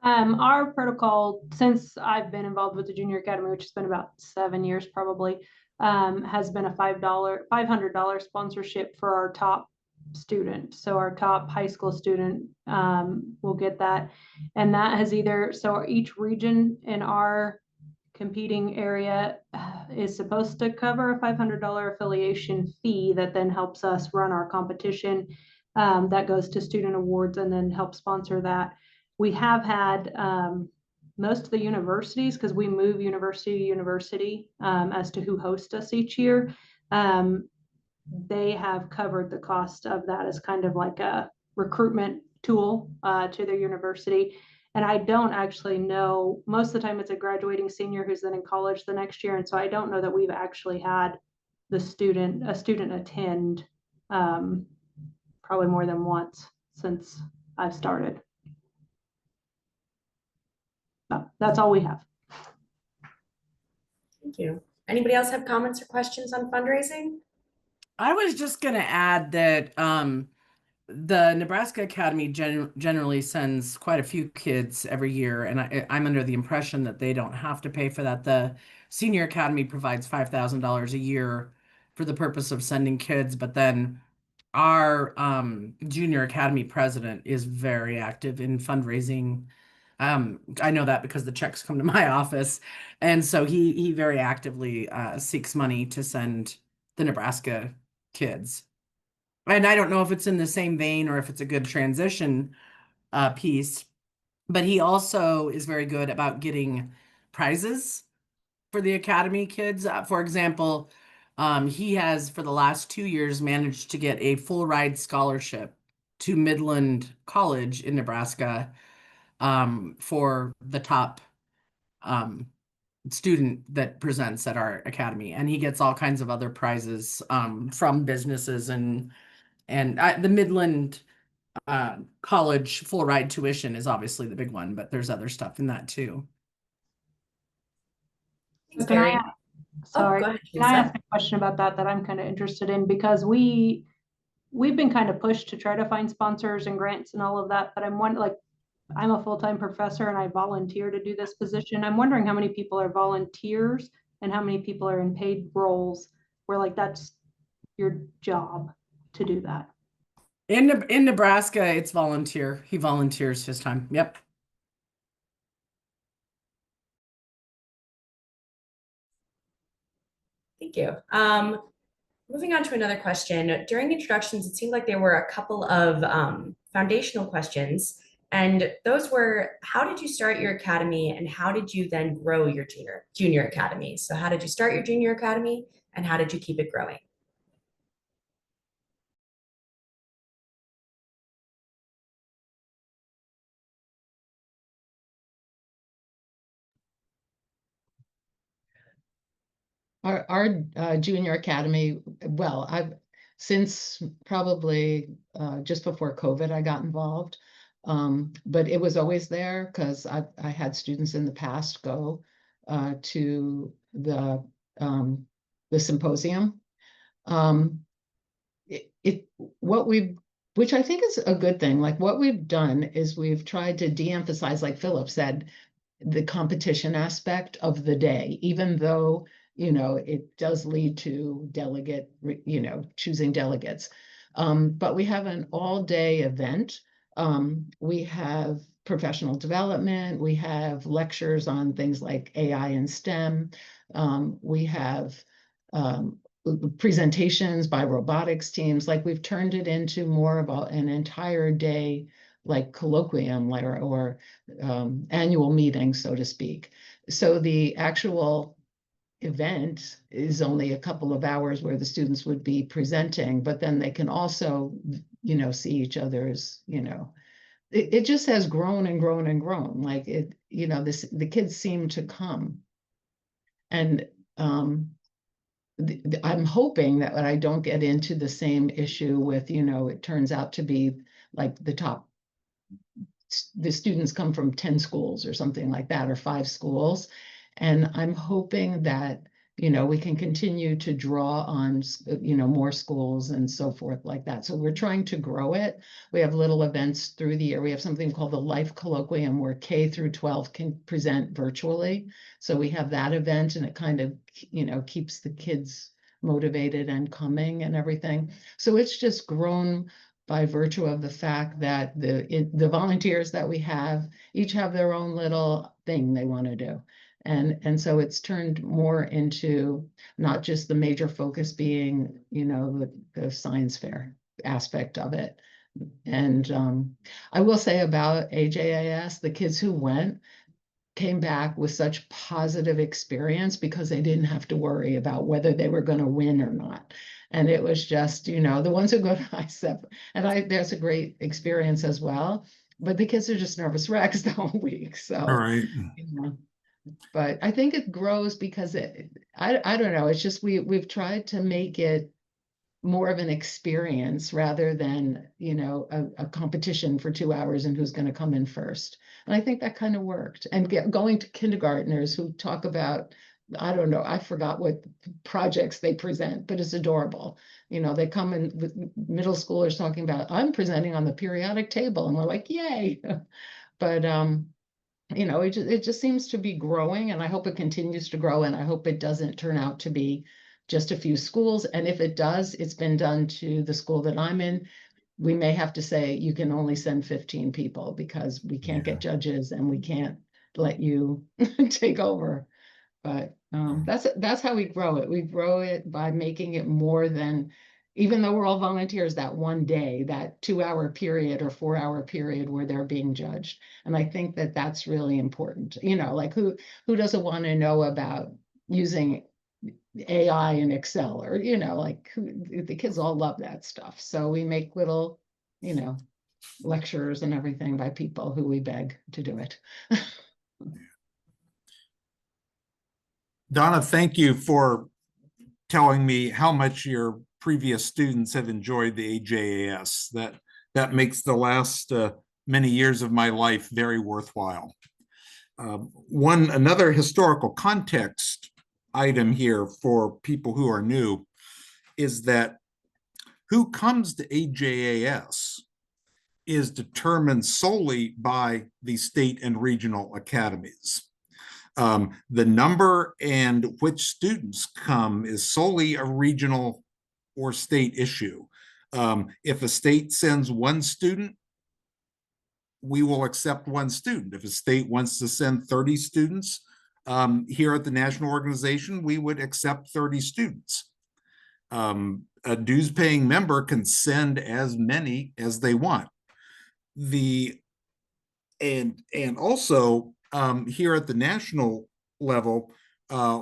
Our protocol, since I've been involved with the Junior Academy, which has been about 7 years probably, has been a $500 sponsorship for our top student. So our top high school student will get that. And that has so each region in our competing area is supposed to cover a $500 affiliation fee that then helps us run our competition. That goes to student awards and then help sponsor that. We have had most of the universities, because we move university to university as to who hosts us each year. They have covered the cost of that as kind of like a recruitment tool to their university. And I don't actually know, most of the time it's a graduating senior who's then in college the next year. And so I don't know that we've actually had a student attend probably more than once since I've started. That's all we have. Thank you. Anybody else have comments or questions on fundraising? I was just going to add that the Nebraska Academy generally sends quite a few kids every year, and I'm under the impression that they don't have to pay for that. The Senior Academy provides $5,000 a year for the purpose of sending kids, but then our Junior Academy president is very active in fundraising. I know that because the checks come to my office, and so he very actively seeks money to send the Nebraska kids. And I don't know if it's in the same vein or if it's a good transition piece, but he also is very good about getting prizes for the Academy kids. For example, he has for the last 2 years managed to get a full ride scholarship to Midland College in Nebraska for the top student that presents at our academy, and he gets all kinds of other prizes from businesses and the Midland college full ride tuition is obviously the big one, but there's other stuff in that too. Thanks, Can I Carrie. Sorry, go ahead, can I Teresa. ask a question about that I'm kind of interested in? Because we've been kind of pushed to try to find sponsors and grants and all of that, but I'm wondering, like, I'm a full-time professor and I volunteer to do this position. I'm wondering how many people are volunteers and how many people are in paid roles where like that's your job to do that. In Nebraska, it's volunteer. He volunteers his time. Yep. Thank you. Moving on to another question. During introductions, it seemed like there were a couple of foundational questions. And those were, how did you start your academy and how did you then grow your junior academy? So how did you start your junior academy and how did you keep it growing? Our junior academy, well, I've since probably just before COVID, I got involved. But it was always there because I had students in the past go to the symposium. What we've, which I think is a good thing, like what we've done is we've tried to de-emphasize, like Philip said, the competition aspect of the day, even though, it does lead to choosing delegates. But we have an all-day event. We have professional development. We have lectures on things like AI and STEM. We have presentations by robotics teams. Like we've turned it into more of an entire day, like colloquium or annual meeting, so to speak. So the actual event is only a couple of hours where the students would be presenting, but then they can also, see each other's, it just has grown and grown and grown. Like the kids seem to come. And I'm hoping that I don't get into the same issue with, it turns out to be like the students come from 10 schools or something like that, or 5 schools. And I'm hoping that we can continue to draw on, more schools and so forth like that. So we're trying to grow it. We have little events through the year. We have something called the Life Colloquium where K through 12 can present virtually. So we have that event, and it kind of, keeps the kids motivated and coming and everything. So it's just grown by virtue of the fact that the volunteers that we have each have their own little thing they want to do. And so it's turned more into not just the major focus being, the science fair aspect of it. And I will say about AJAS, the kids who went came back with such positive experience because they didn't have to worry about whether they were going to win or not. And it was just, the ones who go to ISEP, and there's a great experience as well, but the kids are just nervous wrecks the whole week. So, All right. But I think it grows because I don't know. It's just we've tried to make it more of an experience rather than, a competition for 2 hours and who's going to come in first. And I think that kind of worked. And going to kindergartners who talk about, I don't know, I forgot what projects they present, but it's adorable. They come in with middle schoolers talking about, I'm presenting on the periodic table, and we're like, yay. But it just seems to be growing, and I hope it continues to grow, and I hope it doesn't turn out to be just a few schools. And if it does, it's been done to the school that I'm in. We may have to say you can only send 15 people because we can't get judges and we can't let you take over. But that's how we grow it. We grow it by making it more than, even though we're all volunteers, that one day, that 2-hour period or 4-hour period where they're being judged. And I think that that's really important. Like who doesn't want to know about using AI and Excel, or the kids all love that stuff. So we make little, lectures and everything by people who we beg to do it. Donna, thank you for telling me how much your previous students have enjoyed the AJAS. That makes the last many years of my life very worthwhile. Another historical context item here for people who are new is that who comes to AJAS is determined solely by the state and regional academies. The number and which students come is solely a regional or state issue. If a state sends one student, we will accept one student. If a state wants to send 30 students, here at the national organization, we would accept 30 students. A dues-paying member can send as many as they want. And also here at the national level,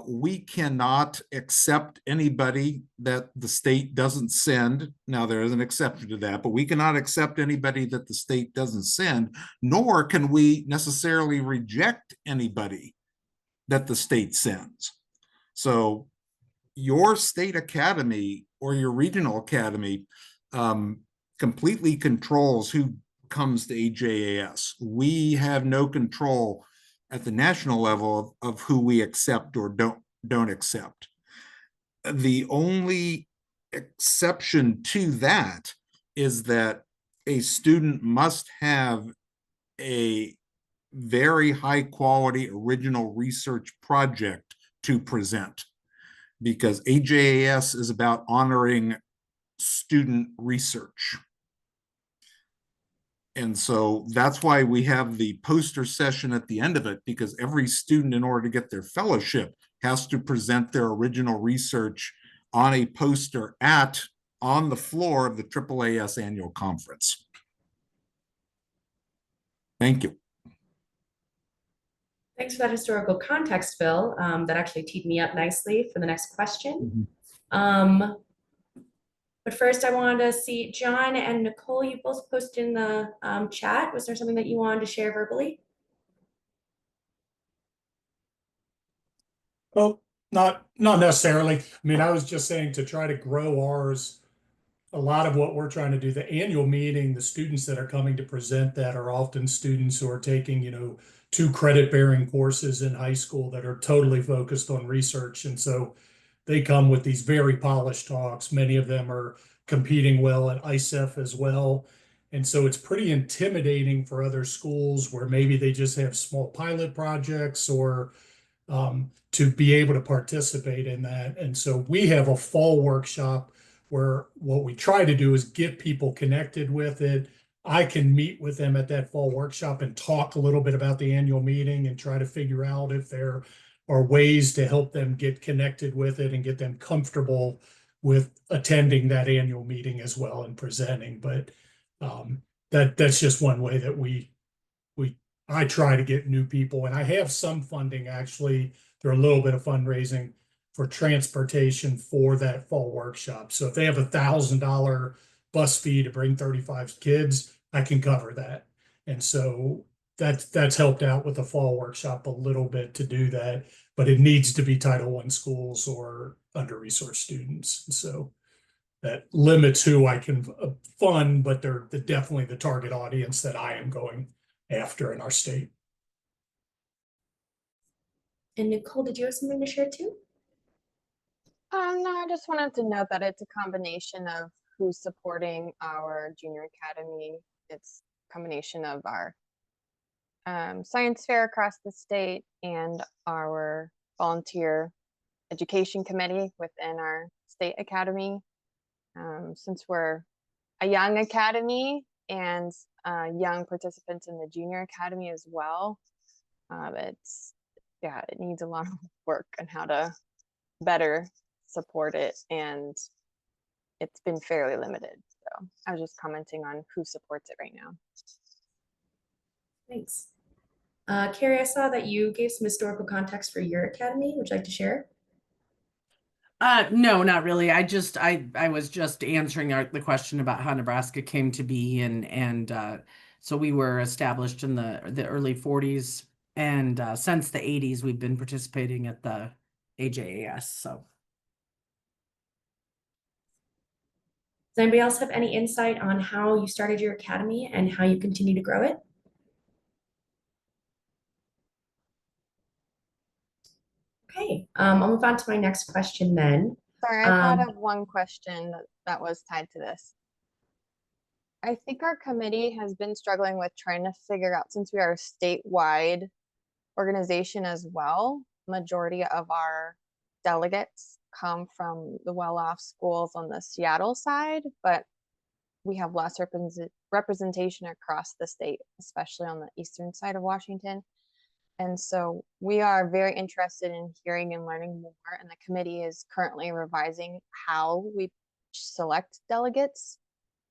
we cannot accept anybody that the state doesn't send. Now, there is an exception to that, but we cannot accept anybody that the state doesn't send, nor can we necessarily reject anybody that the state sends. So your state academy or your regional academy completely controls who comes to AJAS. We have no control at the national level of who we accept or don't accept. The only exception to that is that a student must have a very high quality original research project to present, because AJAS is about honoring student research. And so that's why we have the poster session at the end of it, because every student, in order to get their fellowship, has to present their original research on a poster on the floor of the AAAS annual conference. Thank you. Thanks for that historical context, Phil. That actually teed me up nicely for the next question. But first, I wanted to see John and Nicole, you both posted in the chat. Was there something that you wanted to share verbally? Oh, not necessarily. I mean, I was just saying to try to grow ours. A lot of what we're trying to do, the annual meeting, the students that are coming to present that are often students who are taking, two credit-bearing courses in high school that are totally focused on research. And so they come with these very polished talks. Many of them are competing well at ISEF as well. And so it's pretty intimidating for other schools where maybe they just have small pilot projects or to be able to participate in that. And so we have a fall workshop where what we try to do is get people connected with it. I can meet with them at that fall workshop and talk a little bit about the annual meeting and try to figure out if there are ways to help them get connected with it and get them comfortable with attending that annual meeting as well and presenting. But that's just one way that we I try to get new people, and I have some funding actually through a little bit of fundraising for transportation for that fall workshop. So if they have $1,000 bus fee to bring 35 kids, I can cover that. And so that's helped out with the fall workshop a little bit to do that, but it needs to be Title I schools or under-resourced students. So that limits who I can fund, but they're definitely the target audience that I am going after in our state. And Nicole, did you have something to share too? No, I just wanted to note that it's a combination of who's supporting our junior academy. It's a combination of our science fair across the state and our volunteer education committee within our state academy. Since we're a young academy and young participants in the junior academy as well, it needs a lot of work on how to better support it, and it's been fairly limited. So I was just commenting on who supports it right now. Thanks. Carrie, I saw that you gave some historical context for your academy. Would you like to share? No, not really. I was just answering the question about how Nebraska came to be, and so we were established in the early 40s, and since the 80s we've been participating at the AJAS. So Does anybody else have any insight on how you started your academy and how you continue to grow it? Okay, I'll move on to my next question then. Sorry, I thought of one question that was tied to this. I think our committee has been struggling with trying to figure out, since we are a statewide organization as well, majority of our delegates come from the well-off schools on the Seattle side, but we have less representation across the state, especially on the eastern side of Washington. And so we are very interested in hearing and learning more, and the committee is currently revising how we select delegates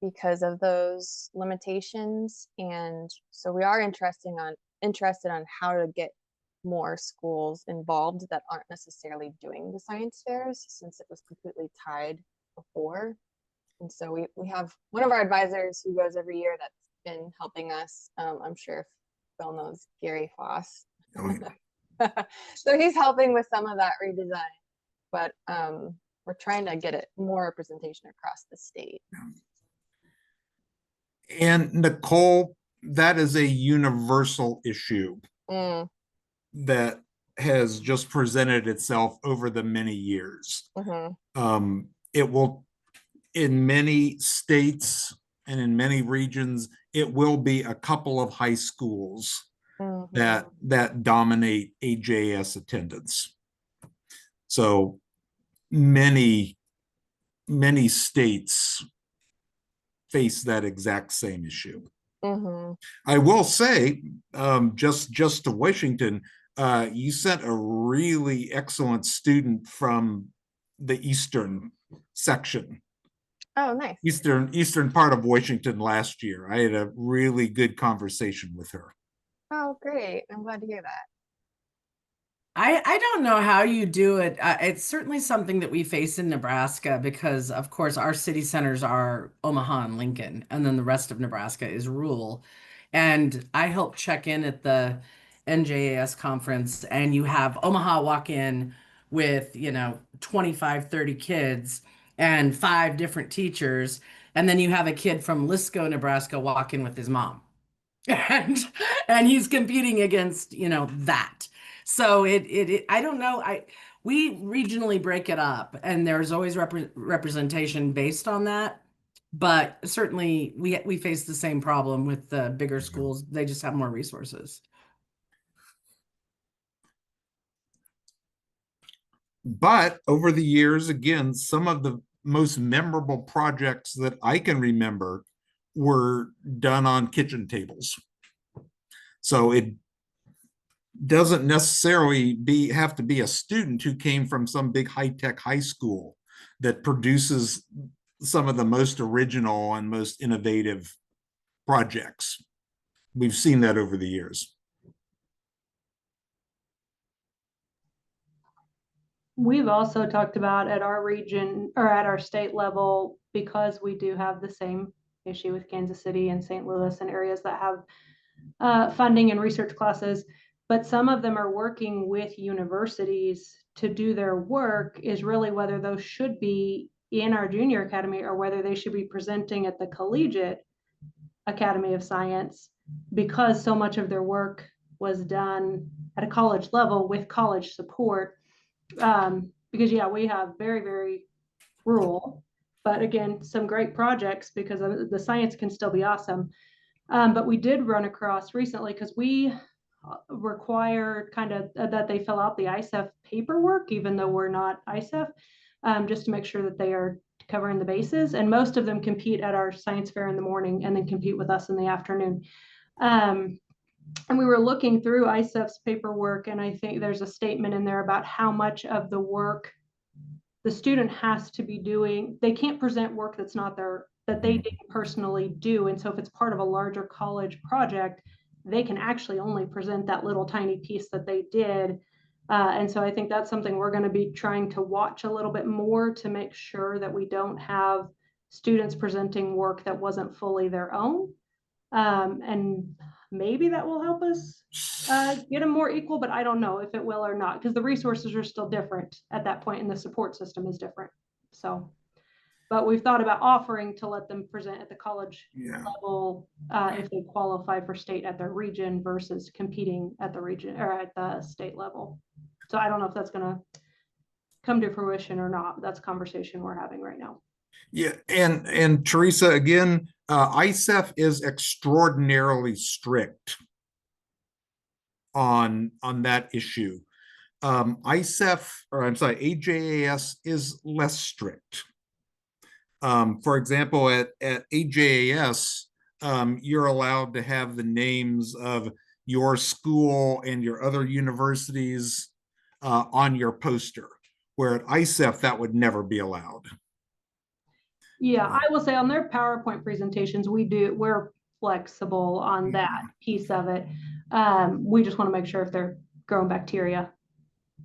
because of those limitations. And so we are interested on how to get more schools involved that aren't necessarily doing the science fairs, since it was completely tied before. And so we have one of our advisors who goes every year that's been helping us. I'm sure if Bill knows Gary Foss. Oh, yeah. So he's helping with some of that redesign, but we're trying to get it more representation across the state. And Nicole, that is a universal issue that has just presented itself over the many years. It will, in many states and in many regions, it will be a couple of high schools that dominate AJS attendance. So many states face that exact same issue. I will say, just to Washington, you sent a really excellent student from the eastern section. Oh, nice. Eastern part of Washington last year. I had a really good conversation with her. Oh, great. I'm glad to hear that. I don't know how you do it. It's certainly something that we face in Nebraska because, of course, our city centers are Omaha and Lincoln, and then the rest of Nebraska is rural. And I help check in at the NJAS conference, and you have Omaha walk in with, 25, 30 kids and 5 different teachers. And then you have a kid from Lisco, Nebraska walk in with his mom. and and he's competing against, that. So I don't know. We regionally break it up, and there's always representation based on that. But certainly we face the same problem with the bigger schools. They just have more resources. But over the years, again, some of the most memorable projects that I can remember were done on kitchen tables. So it doesn't necessarily have to be a student who came from some big high-tech high school that produces some of the most original and most innovative projects. We've seen that over the years. We've also talked about at our region or at our state level, because we do have the same issue with Kansas City and St. Louis and areas that have funding and research classes, but some of them are working with universities to do their work, is really whether those should be in our junior academy or whether they should be presenting at the collegiate Academy of Science, because so much of their work was done at a college level with college support. Because yeah, we have very, very rural, but again, some great projects because the science can still be awesome. But we did run across recently, because we require kind of that they fill out the ISEF paperwork, even though we're not ISEF, just to make sure that they are covering the bases. And most of them compete at our science fair in the morning and then compete with us in the afternoon. And we were looking through ISEF's paperwork, and I think there's a statement in there about how much of the work the student has to be doing. They can't present work that's not that they didn't personally do. And so if it's part of a larger college project, they can actually only present that little tiny piece that they did. And so I think that's something we're going to be trying to watch a little bit more to make sure that we don't have students presenting work that wasn't fully their own. And maybe that will help us get them more equal, but I don't know if it will or not, because the resources are still different at that point and the support system is different. So, but we've thought about offering to let them present at the college level if they qualify for state at their region versus competing at the region or at the state level. So I don't know if that's going to come to fruition or not. That's a conversation we're having right now. Yeah, and Teresa, again, ISEF is extraordinarily strict on that issue. ISEF, or I'm sorry, AJAS is less strict. For example, at AJAS, you're allowed to have the names of your school and your other universities on your poster, where at ISEF that would never be allowed. Yeah, I will say on their PowerPoint presentations, we're flexible on that piece of it. We just want to make sure if they're growing bacteria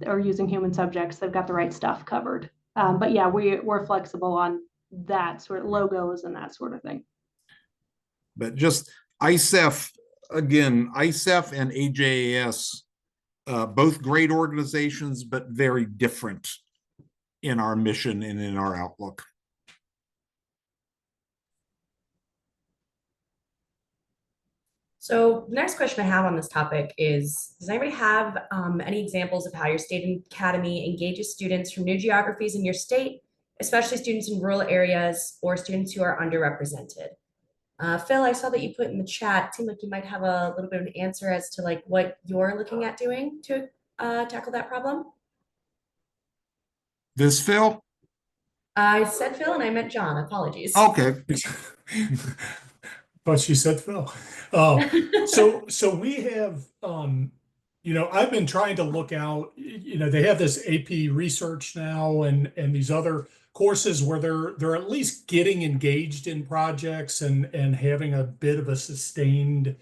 or using human subjects, they've got the right stuff covered. But yeah, we're flexible on that sort of logos and that sort of thing. But just ISEF, again, ISEF and AJAS, both great organizations, but very different in our mission and in our outlook. So next question I have on this topic is, does anybody have any examples of how your state academy engages students from new geographies in your state, especially students in rural areas or students who are underrepresented? Phil, I saw that you put in the chat, it seemed like you might have a little bit of an answer as to like what you're looking at doing to tackle that problem. This Phil? Uh, I said Phil and I meant John, apologies. Okay. But she said Phil. So we have, I've been trying to look out, they have this AP research now and these other courses where they're at least getting engaged in projects and having a bit of a sustained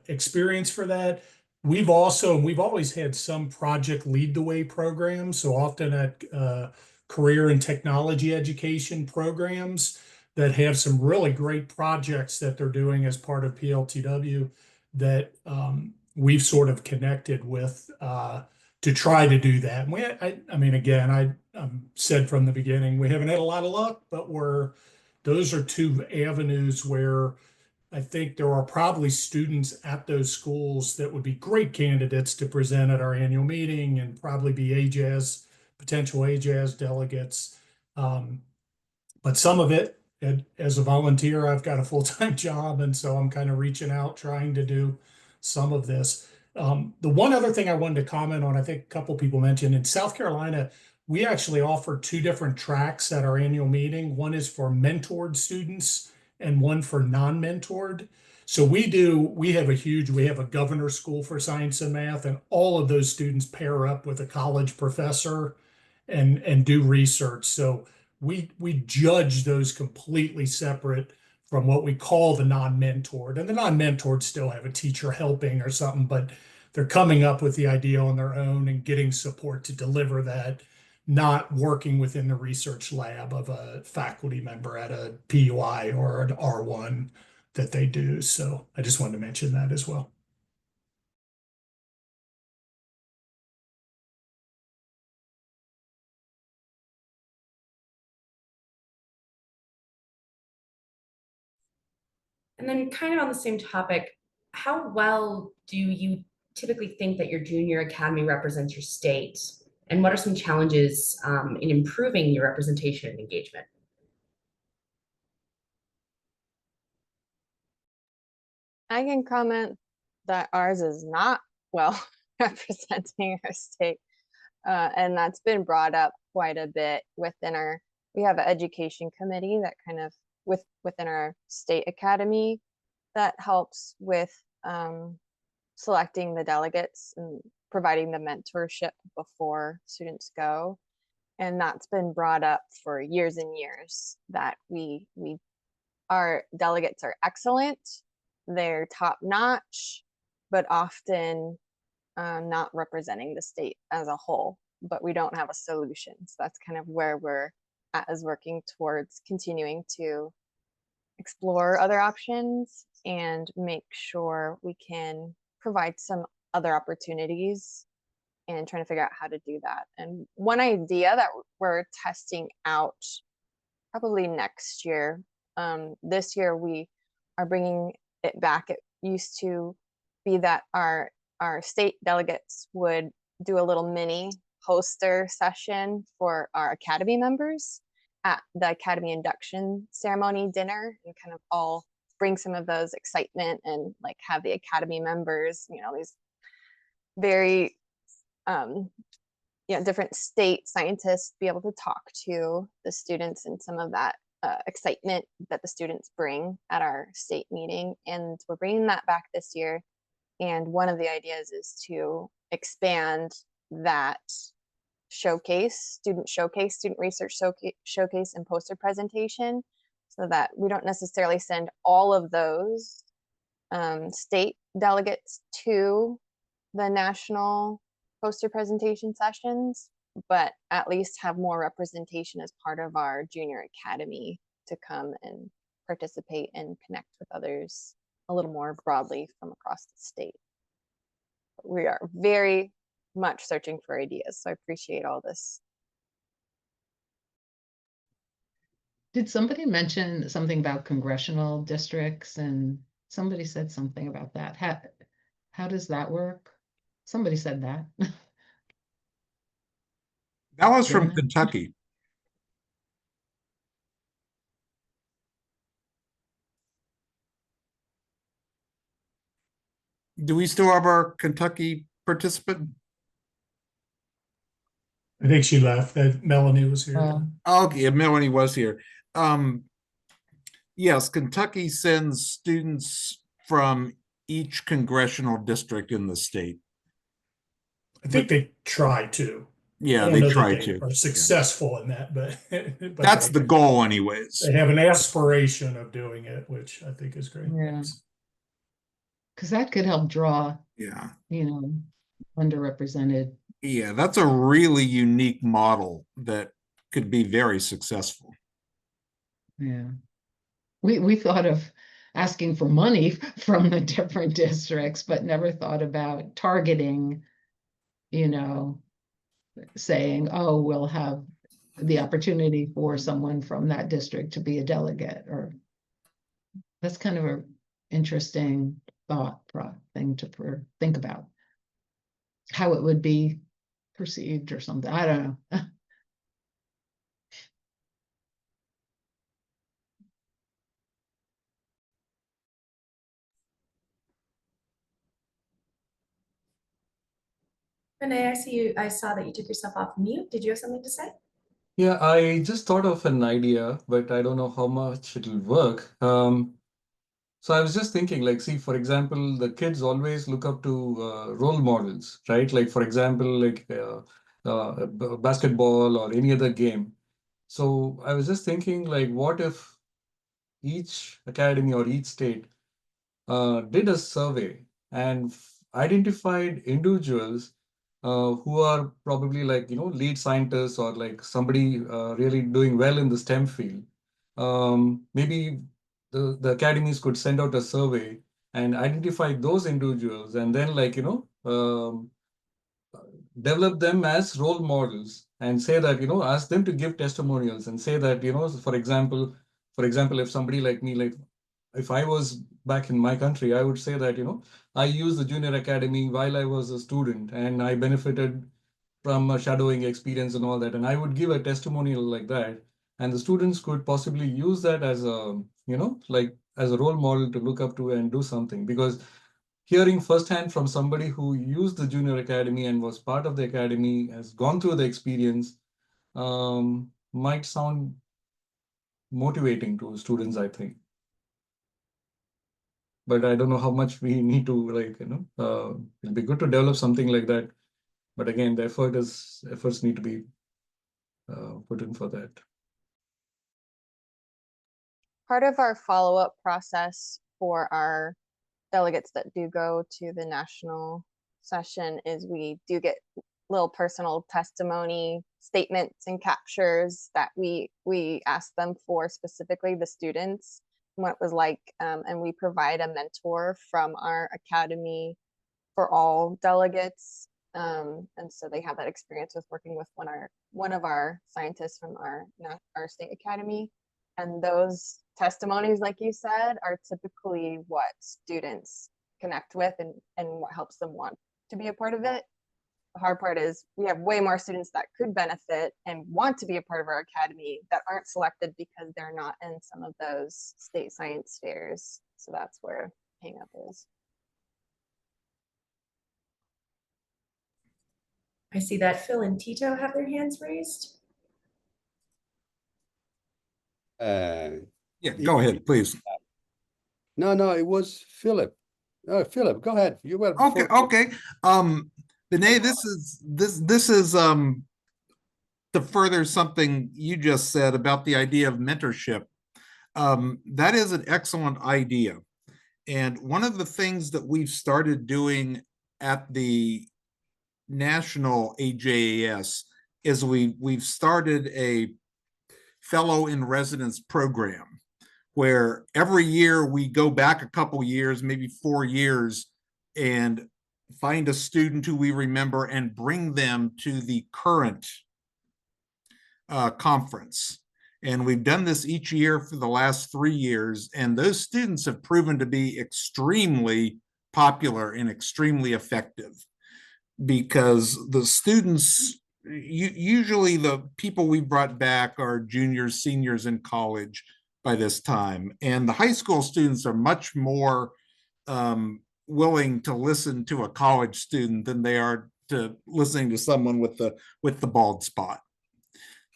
experience for that. We've always had some project lead the way programs. So often at career and technology education programs that have some really great projects that they're doing as part of PLTW that we've sort of connected with to try to do that. And I said from the beginning, we haven't had a lot of luck, but those are two avenues where I think there are probably students at those schools that would be great candidates to present at our annual meeting and probably be AJAS, potential AJAS delegates. But some of it, as a volunteer, I've got a full-time job, and so I'm kind of reaching out, trying to do some of this. The one other thing I wanted to comment on, I think a couple people mentioned, in South Carolina, we actually offer 2 different tracks at our annual meeting. One is for mentored students and one for non-mentored. So we have a governor school for science and math, and all of those students pair up with a college professor and do research. So we judge those completely separate from what we call the non-mentored. And the non-mentored still have a teacher helping or something, but they're coming up with the idea on their own and getting support to deliver that, not working within the research lab of a faculty member at a PUI or an R1 that they do. So I just wanted to mention that as well. And then kind of on the same topic, how well do you typically think that your junior academy represents your state? And what are some challenges in improving your representation and engagement? I can comment that ours is not well representing our state. And that's been brought up quite a bit within we have an education committee that kind of within our state academy that helps with selecting the delegates and providing the mentorship before students go. And that's been brought up for years and years that our delegates are excellent, they're top notch, but often not representing the state as a whole, but we don't have a solution. So that's kind of where we're at, is working towards continuing to explore other options and make sure we can provide some other opportunities and trying to figure out how to do that. And one idea that we're testing out probably next year, this year we are bringing it back. It used to be that our state delegates would do a little mini poster session for our academy members at the academy induction ceremony dinner, and kind of all bring some of those excitement and like have the academy members, these very different state scientists be able to talk to the students, and some of that excitement that the students bring at our state meeting. And we're bringing that back this year. And one of the ideas is to expand that student research showcase and poster presentation, so that we don't necessarily send all of those state delegates to the national poster presentation sessions, but at least have more representation as part of our junior academy to come and participate and connect with others a little more broadly from across the state. We are very much searching for ideas, so I appreciate all this. Did somebody mention something about congressional districts? And somebody said something about that. How does that work? Somebody said that. That was from Kentucky. Do we still have our Kentucky participant? I think she left. That Melanie was here. Okay, Melanie was here. Yes, Kentucky sends students from each congressional district in the state. I think they try to. Yeah, they try to. Are successful in that, but that's the goal, anyways. They have an aspiration of doing it, which I think is great. Yeah. Because that could help draw, underrepresented. Yeah, that's a really unique model that could be very successful. Yeah. We thought of asking for money from the different districts, but never thought about targeting, saying, oh, we'll have the opportunity for someone from that district to be a delegate. Or that's kind of an interesting thing to think about. How it would be perceived or something. I don't know. Renee, I saw that you took yourself off mute. Did you have something to say? Yeah, I just thought of an idea, but I don't know how much it'll work. So I was just thinking, like, see, for example, the kids always look up to role models, right? Like, for example, like basketball or any other game. So I was just thinking, like, what if each academy or each state did a survey and identified individuals who are probably like, lead scientists or like somebody really doing well in the STEM field. Maybe the academies could send out a survey and identify those individuals and then like, develop them as role models and say that, ask them to give testimonials and say that, for example, if somebody like me, like if I was back in my country, I would say that, I used the junior academy while I was a student and I benefited from a shadowing experience and all that. And I would give a testimonial like that. And the students could possibly use that as a, like as a role model to look up to and do something. Because hearing firsthand from somebody who used the junior academy and was part of the academy, has gone through the experience, might sound motivating to students, I think. But I don't know how much we need to like, it'd be good to develop something like that. But again, the efforts need to be put in for that. Part of our follow-up process for our delegates that do go to the national session is we do get little personal testimony statements and captures that we ask them for, specifically the students, what it was like, and we provide a mentor from our academy for all delegates, and so they have that experience with working with one of our scientists from our state academy. And those testimonies, like you said, are typically what students connect with and what helps them want to be a part of it. The hard part is we have way more students that could benefit and want to be a part of our academy that aren't selected because they're not in some of those state science fairs. So that's where hang up is. I see that Phil and Tito have their hands raised. Yeah, go ahead, please. No, it was Philip. Philip, go ahead. You were Okay, okay. Benay, this is to further something you just said about the idea of mentorship. That is an excellent idea. And one of the things that we've started doing at the national AJAS is we've started a fellow in residence program where every year we go back a couple years, maybe 4 years, and find a student who we remember and bring them to the current conference. And we've done this each year for the last 3 years, and those students have proven to be extremely popular and extremely effective, because the students, usually the people we brought back are juniors, seniors in college by this time, and the high school students are much more willing to listen to a college student than they are to listening to someone with the bald spot.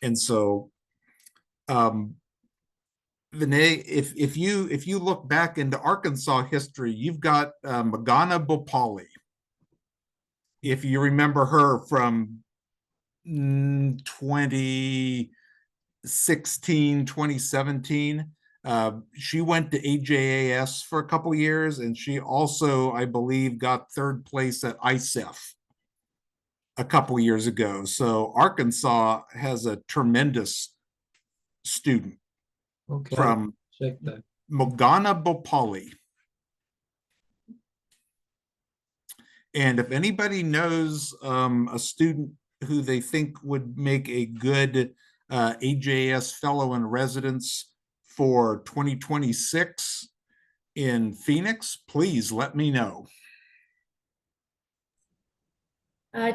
And so Vinay, if you look back into Arkansas history, you've got Magana Bhopali. If you remember her from 2016, 2017, she went to AJAS for a couple years, and she also, I believe, got 3rd place at ICEF a couple years ago. So Arkansas has a tremendous student from check that. Magana Bhopali. And if anybody knows a student who they think would make a good AJS fellow in residence for 2026, in Phoenix, please let me know.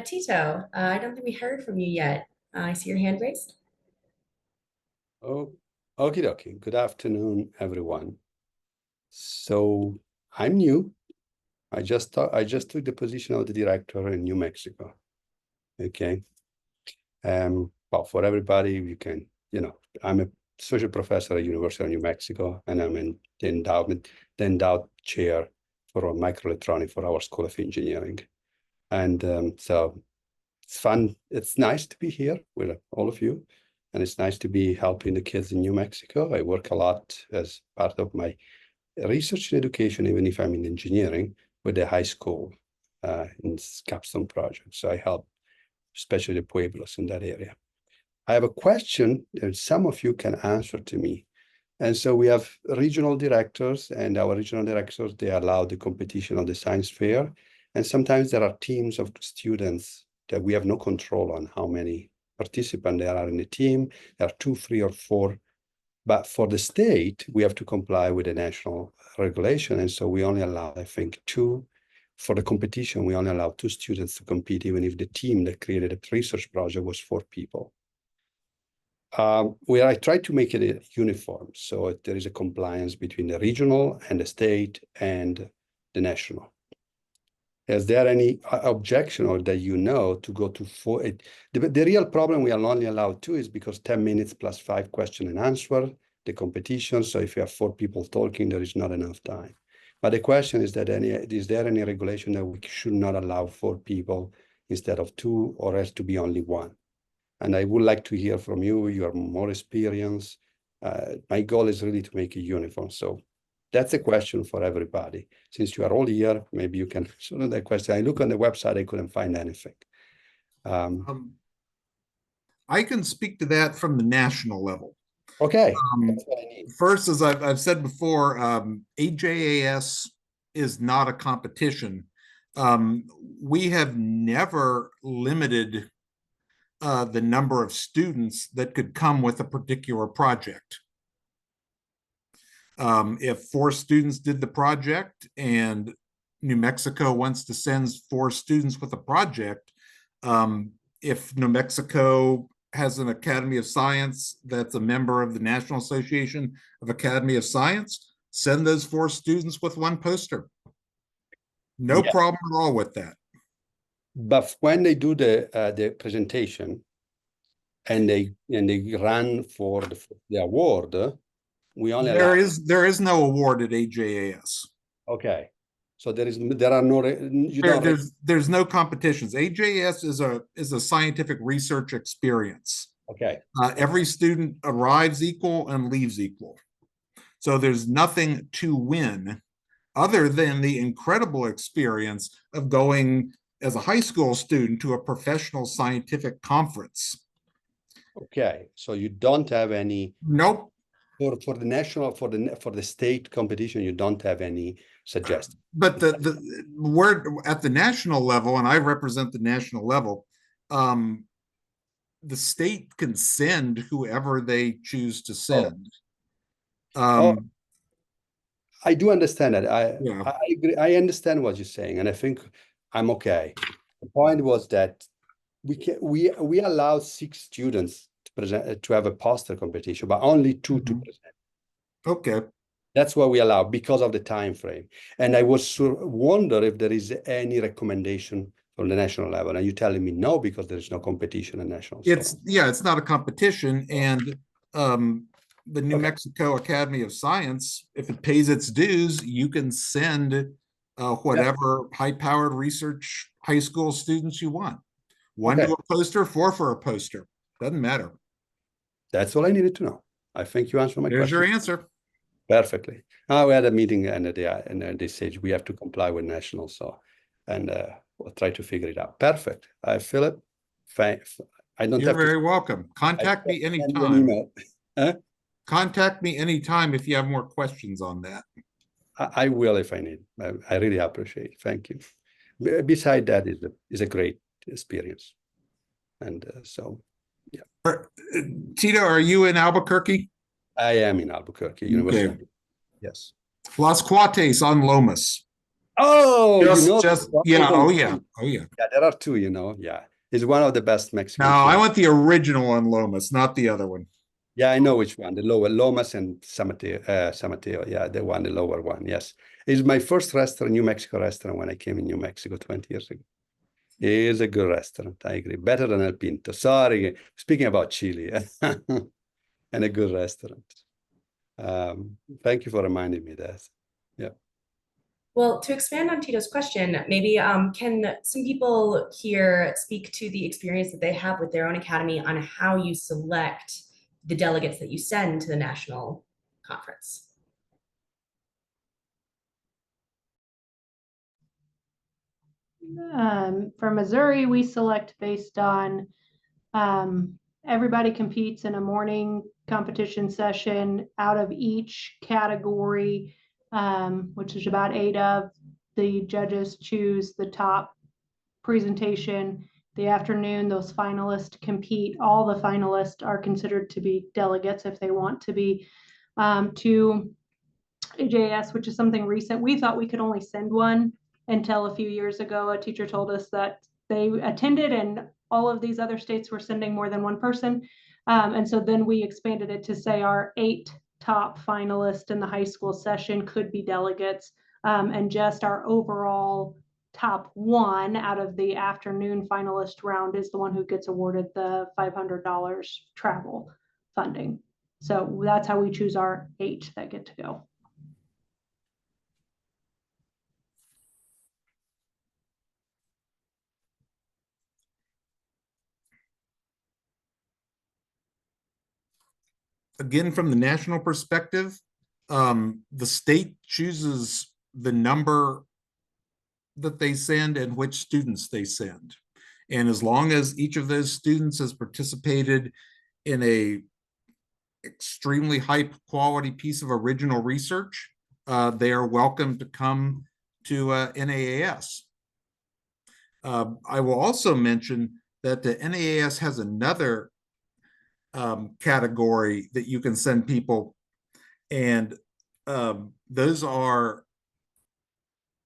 Tito, I don't think we heard from you yet. I see your hand raised. Oh, okie dokie. Good afternoon, everyone. So I'm new. I just took the position of the director in New Mexico. Okay. Well, for everybody, you can, I'm a social professor at University of New Mexico, and I'm in the endowed chair for microelectronics for our School of Engineering. And so it's fun. It's nice to be here with all of you. And it's nice to be helping the kids in New Mexico. I work a lot as part of my research and education, even if I'm in engineering, with the high school in capstone projects. So I help, especially the Pueblos in that area. I have a question that some of you can answer to me. And so we have regional directors, and our regional directors, they allow the competition of the science fair. And sometimes there are teams of students that we have no control on how many participants there are in the team. There are 2, 3, or 4. But for the state, we have to comply with the national regulation. And so we only allow, I think, 2. For the competition, we only allow 2 students to compete, even if the team that created a research project was 4 people. Where I try to make it uniform, so there is a compliance between the regional and the state and the national. Is there any objection, or that to go to 4? The real problem we are only allowed 2 is because 10 minutes plus 5 question and answer, the competition. So if you have 4 people talking, there is not enough time. But the question is that is there any regulation that we should not allow 4 people instead of 2, or has to be only 1? And I would like to hear from you. You are more experienced. My goal is really to make it uniform. So that's a question for everybody. Since you are all here, maybe you can answer that question. I look on the website, I couldn't find anything. I can speak to that from the national level. Okay. First, as I've said before, AJAS is not a competition. We have never limited the number of students that could come with a particular project. If 4 students did the project and New Mexico wants to send 4 students with a project, if New Mexico has an Academy of Science that's a member of the National Association of Academy of Science, send those 4 students with 1 poster. No problem at all with that. But when they do the presentation and they run for the award, we only there is no award at AJAS. Okay, so there's no competitions. AJAS is a scientific research experience. Okay. Every student arrives equal and leaves equal. So there's nothing to win other than the incredible experience of going as a high school student to a professional scientific conference. Okay, so you don't have any. Nope. For the national, for the state competition, you don't have any suggestions. But the word at the national level, and I represent the national level, the state can send whoever they choose to send. I do understand that. I agree. I understand what you're saying, and I think I'm okay. The point was that we allow 6 students to present, to have a poster competition, but only 2 to present. Okay. That's what we allow because of the time frame. And I was wonder if there is any recommendation from the national level. And you're telling me no, because there is no competition at national. It's not a competition, and the New Mexico Academy of Science, if it pays its dues, you can send whatever high-powered research high school students you want. 1 to a poster, 4 for a poster. Doesn't matter. That's all I needed to know. I think you answered my question. There's your answer. Perfectly. We had a meeting and they said we have to comply with national, so we'll try to figure it out. Perfect. Philip, I don't. You're very welcome. Contact me anytime. Contact me anytime if you have more questions on that. I will if I need. I really appreciate it. Thank you. Beside that is a great experience, and so yeah. Tito, are you in Albuquerque? I am in Albuquerque University. Yes. Las Cuates on Lomas. Oh, Yeah. there's Oh only yeah. two. Oh yeah. Yeah, there are two, Yeah. It's one of the best No, Mexican I food. want the original on Lomas, not the other one. Yeah, I know which one. The lower Lomas and San Mateo. Yeah, the lower one. Yes. It's my first restaurant, New Mexico restaurant when I came in New Mexico 20 years ago. It is a good restaurant. I agree. Better than El Pinto. Sorry. Speaking about Chile and a good restaurant. Thank you for reminding me that. Yeah. Well, to expand on Tito's question, maybe can some people here speak to the experience that they have with their own academy on how you select the delegates that you send to the national conference? For Missouri, we select based on everybody competes in a morning competition session. Out of each category, which is about 8 of, the judges choose the top presentation. The afternoon, those finalists compete. All the finalists are considered to be delegates if they want to be to AJS, which is something recent. We thought we could only send one until a few years ago. A teacher told us that they attended and all of these other states were sending more than one person. And so then we expanded it to say our 8 top finalists in the high school session could be delegates, and just our overall top 1 out of the afternoon finalist round is the one who gets awarded the $500 travel funding. So that's how we choose our 8 that get to go. Again, from the national perspective, the state chooses the number that they send and which students they send. And as long as each of those students has participated in a extremely high quality piece of original research, they are welcome to come to NAAS. I will also mention that the NAAS has another category that you can send people, and those are,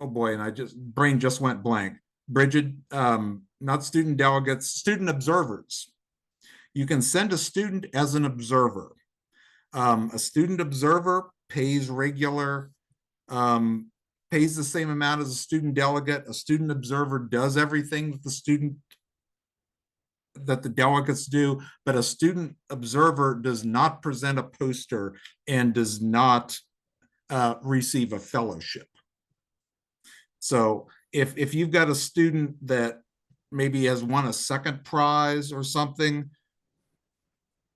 oh boy, and brain just went blank. Bridget, not student delegates, student observers. You can send a student as an observer. A student observer pays pays the same amount as a student delegate. A student observer does everything that the delegates do, but a student observer does not present a poster and does not receive a fellowship. So if you've got a student that maybe has won a second prize or something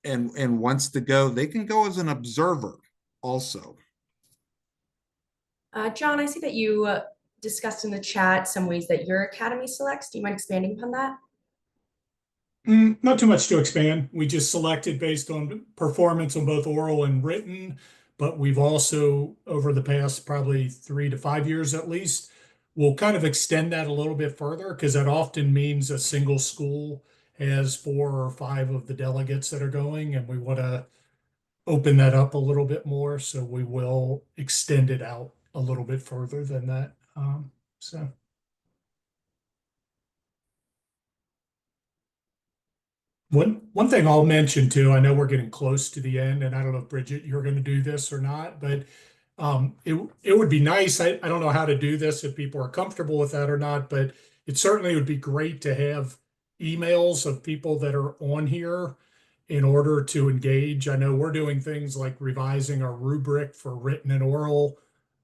and wants to go, they can go as an observer also. John, I see that you discussed in the chat some ways that your academy selects. Do you mind expanding upon that? Not too much to expand. We just selected based on performance on both oral and written, but we've also, over the past probably 3 to 5 years at least, we'll kind of extend that a little bit further because that often means a single school has 4 or 5 of the delegates that are going, and we want to open that up a little bit more. So we will extend it out a little bit further than that. So. One thing I'll mention too, I know we're getting close to the end, and I don't know if Bridget, you're going to do this or not, but it would be nice. I don't know how to do this if people are comfortable with that or not, but it certainly would be great to have emails of people that are on here in order to engage. I know we're doing things like revising our rubric for written and oral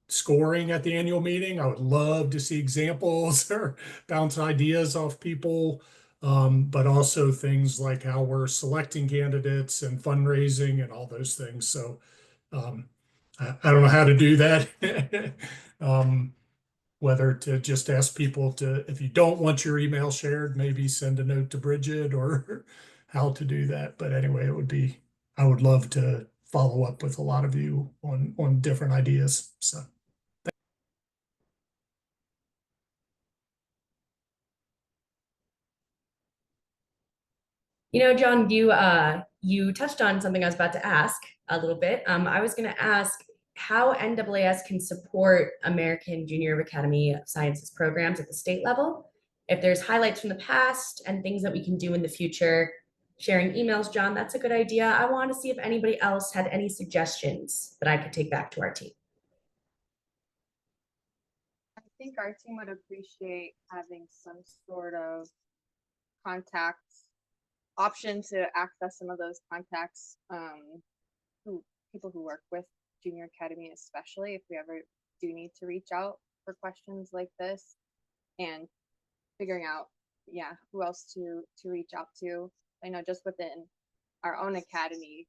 scoring at the annual meeting. I would love to see examples or bounce ideas off people, but also things like how we're selecting candidates and fundraising and all those things. So I don't know how to do that. Whether to just ask people to, if you don't want your email shared, maybe send a note to Bridget or how to do that. But anyway, I would love to follow up with a lot of you on different ideas. So. You know, John, you touched on something I was about to ask a little bit. I was going to ask, how NAAS can support American Junior Academy of Sciences programs at the state level. If there's highlights from the past and things that we can do in the future, sharing emails, John, that's a good idea. I want to see if anybody else had any suggestions that I could take back to our team. I think our team would appreciate having some sort of contact option to access some of those contacts, people who work with Junior Academy, especially if we ever do need to reach out for questions like this, and figuring out, yeah, who else to reach out to. I know just within our own academy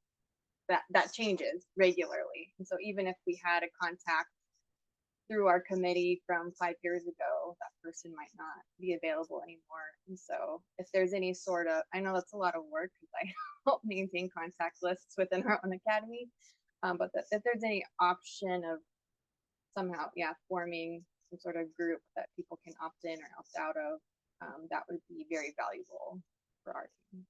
that changes regularly, and so even if we had a contact through our committee from 5 years ago, that person might not be available anymore. And so if there's any sort of, I know that's a lot of work because I help maintain contact lists within our own academy, but if there's any option of somehow, yeah, forming some sort of group that people can opt in or opt out of, that would be very valuable for our team.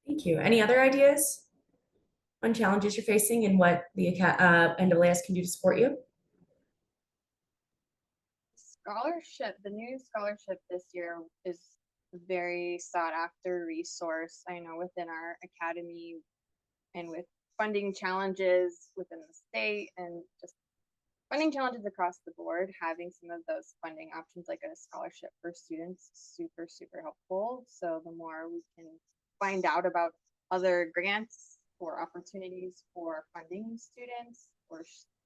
Thank you. Any other ideas on challenges you're facing and what the NAAS can do to support you? Scholarship, the new scholarship this year is a very sought after resource. I know within our academy and with funding challenges within the state and just funding challenges across the board, having some of those funding options like a scholarship for students is super helpful. So the more we can find out about other grants or opportunities for funding students, or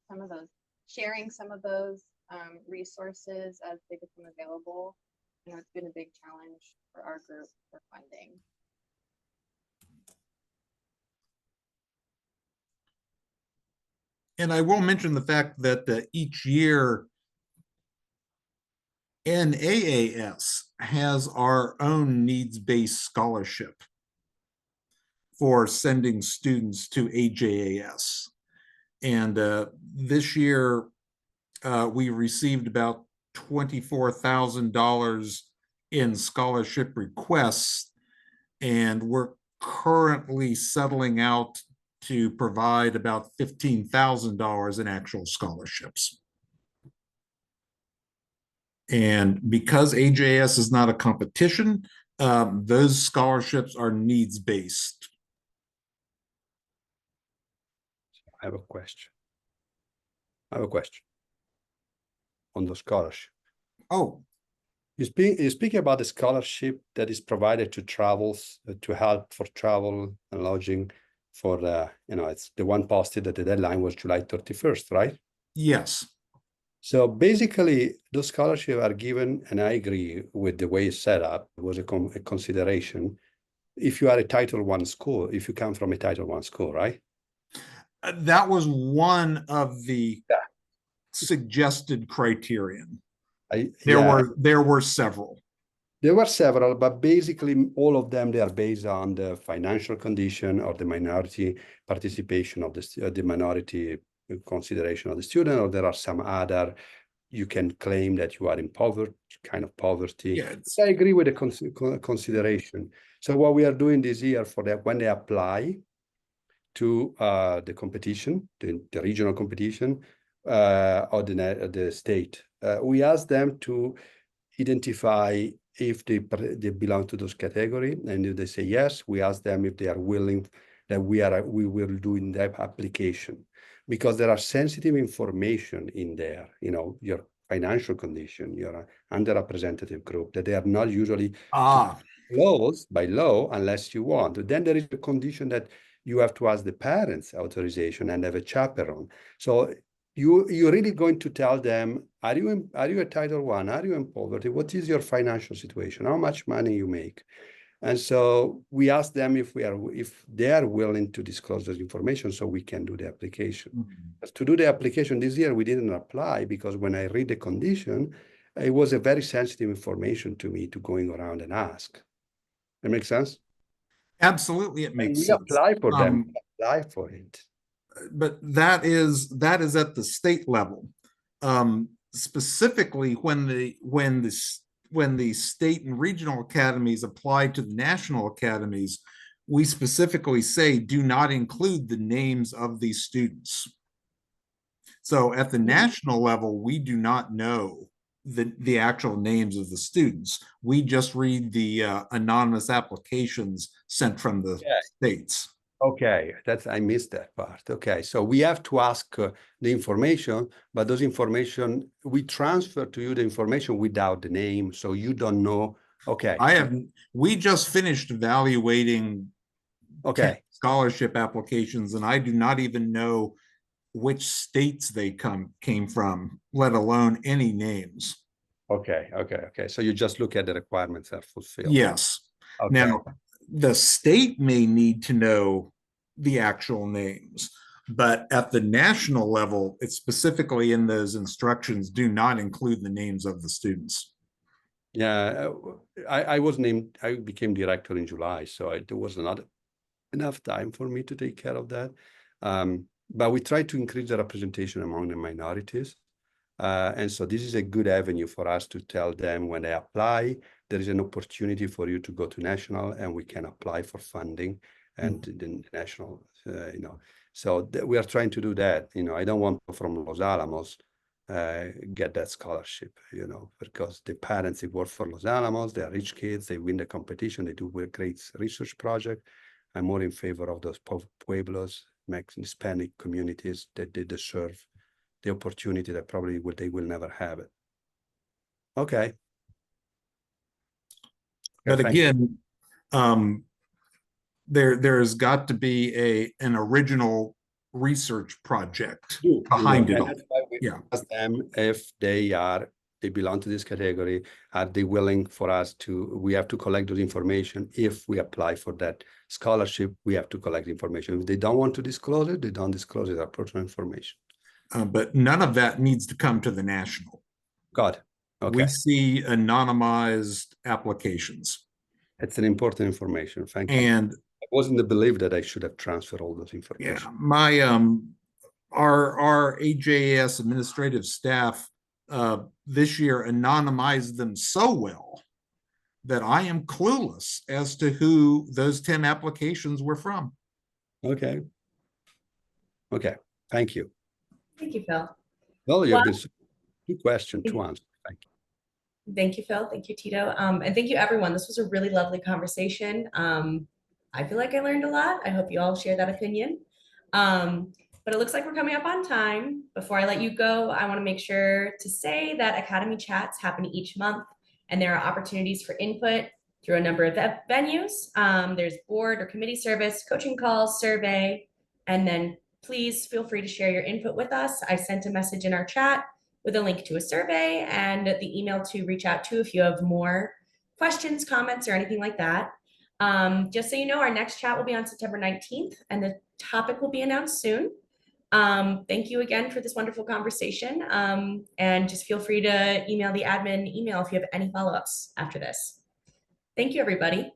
some of those, sharing some of those resources as they become available. You know, it's been a big challenge for our group for funding. And I will mention the fact that each year NAAS has our own needs-based scholarship for sending students to AJAS. And this year, we received about $24,000 in scholarship requests, and we're currently settling out to provide about $15,000 in actual scholarships. And because AJS is not a competition, those scholarships are needs-based. I have a question. On the scholarship. Oh, you speak about the scholarship that is provided to travels, to help for travel and lodging for it's the one posted that the deadline was July 31st, right? Yes. So basically, those scholarships are given, and I agree with the way it's set up. It was a consideration. If you are a Title I school, if you come from a Title I school, right? That was one of the suggested criterion. There were several. There were several, but basically all of them, they are based on the financial condition or the minority participation of the minority consideration of the student, or there are some other, you can claim that you are in poverty, kind of poverty. Yeah, I agree with the consideration. So what we are doing this year for that, when they apply to the competition, the regional competition, or the state, we ask them to identify if they belong to those category, and if they say yes, we ask them if they are willing that we will do in that application, because there are sensitive information in there, your financial condition, your underrepresented group, that they are not usually closed by law unless you want. Then there is the condition that you have to ask the parents' authorization and have a chaperone. So you're really going to tell them, are you a Title I? Are you in poverty? What is your financial situation? How much money you make? And so we ask them if they are willing to disclose this information so we can do the application. Mm-hmm. To do the application this year, we didn't apply because when I read the condition, it was a very sensitive information to me to going around and ask. That makes sense? Absolutely, it makes sense. We apply for them, apply for it. But that is at the state level. specifically when the state and regional academies apply to the national academies, we specifically say do not include the names of these students. So at the national level, we do not know the actual names of the students. We just read the anonymous applications sent from the states. Okay, I missed that part. Okay, so we have to ask the information, but those information, we transfer to you the information without the name, so you don't know. Okay. We just finished evaluating 10 scholarship applications, and I do not even know which states they came from, let alone any names. Okay. So you just look at the requirements are fulfilled. Yes. Okay. Now, the state may need to know the actual names, but at the national level, it's specifically in those instructions, do not include the names of the students. Yeah, I was named, I became director in July, so there was not enough time for me to take care of that. But we try to increase the representation among the minorities. And so this is a good avenue for us to tell them when they apply, there is an opportunity for you to go to national and we can apply for funding and the national, so we are trying to do that. I don't want from Los Alamos get that scholarship, because the parents, they work for Los Alamos, they are rich kids, they win the competition, they do a great research project. I'm more in favor of those Pueblos, Mexican, Hispanic communities that they deserve the opportunity that probably they will never have it. Okay. But again, there's got to be an original research project behind it all. Yeah. Ask them if they belong to this category. Are they willing for us to? We have to collect those information. If we apply for that scholarship, we have to collect information. If they don't want to disclose it, they don't disclose it. Our personal information. But none of that needs to come to the national. Got it. Okay. We see anonymized applications. It's an important information. Thank you. And I wasn't the belief that I should have transferred all those information. Yeah, my our AJAS administrative staff this year anonymized them so well that I am clueless as to who those 10 applications were from. Okay. Thank you. Thank you, Phil. Well, you have been good question to answer. Thank you. Thank you, Phil. Thank you, Tito. And thank you, everyone. This was a really lovely conversation. I feel like I learned a lot. I hope you all share that opinion. But it looks like we're coming up on time. Before I let you go, I want to make sure to say that Academy Chats happen each month, and there are opportunities for input through a number of venues. There's board or committee service, coaching calls, survey, and then please feel free to share your input with us. I sent a message in our chat with a link to a survey and the email to reach out to if you have more questions, comments, or anything like that. Just so you know, our next chat will be on September 19th and the topic will be announced soon. Thank you again for this wonderful conversation. And just feel free to email the admin email if you have any follow-ups after this. Thank you, everybody.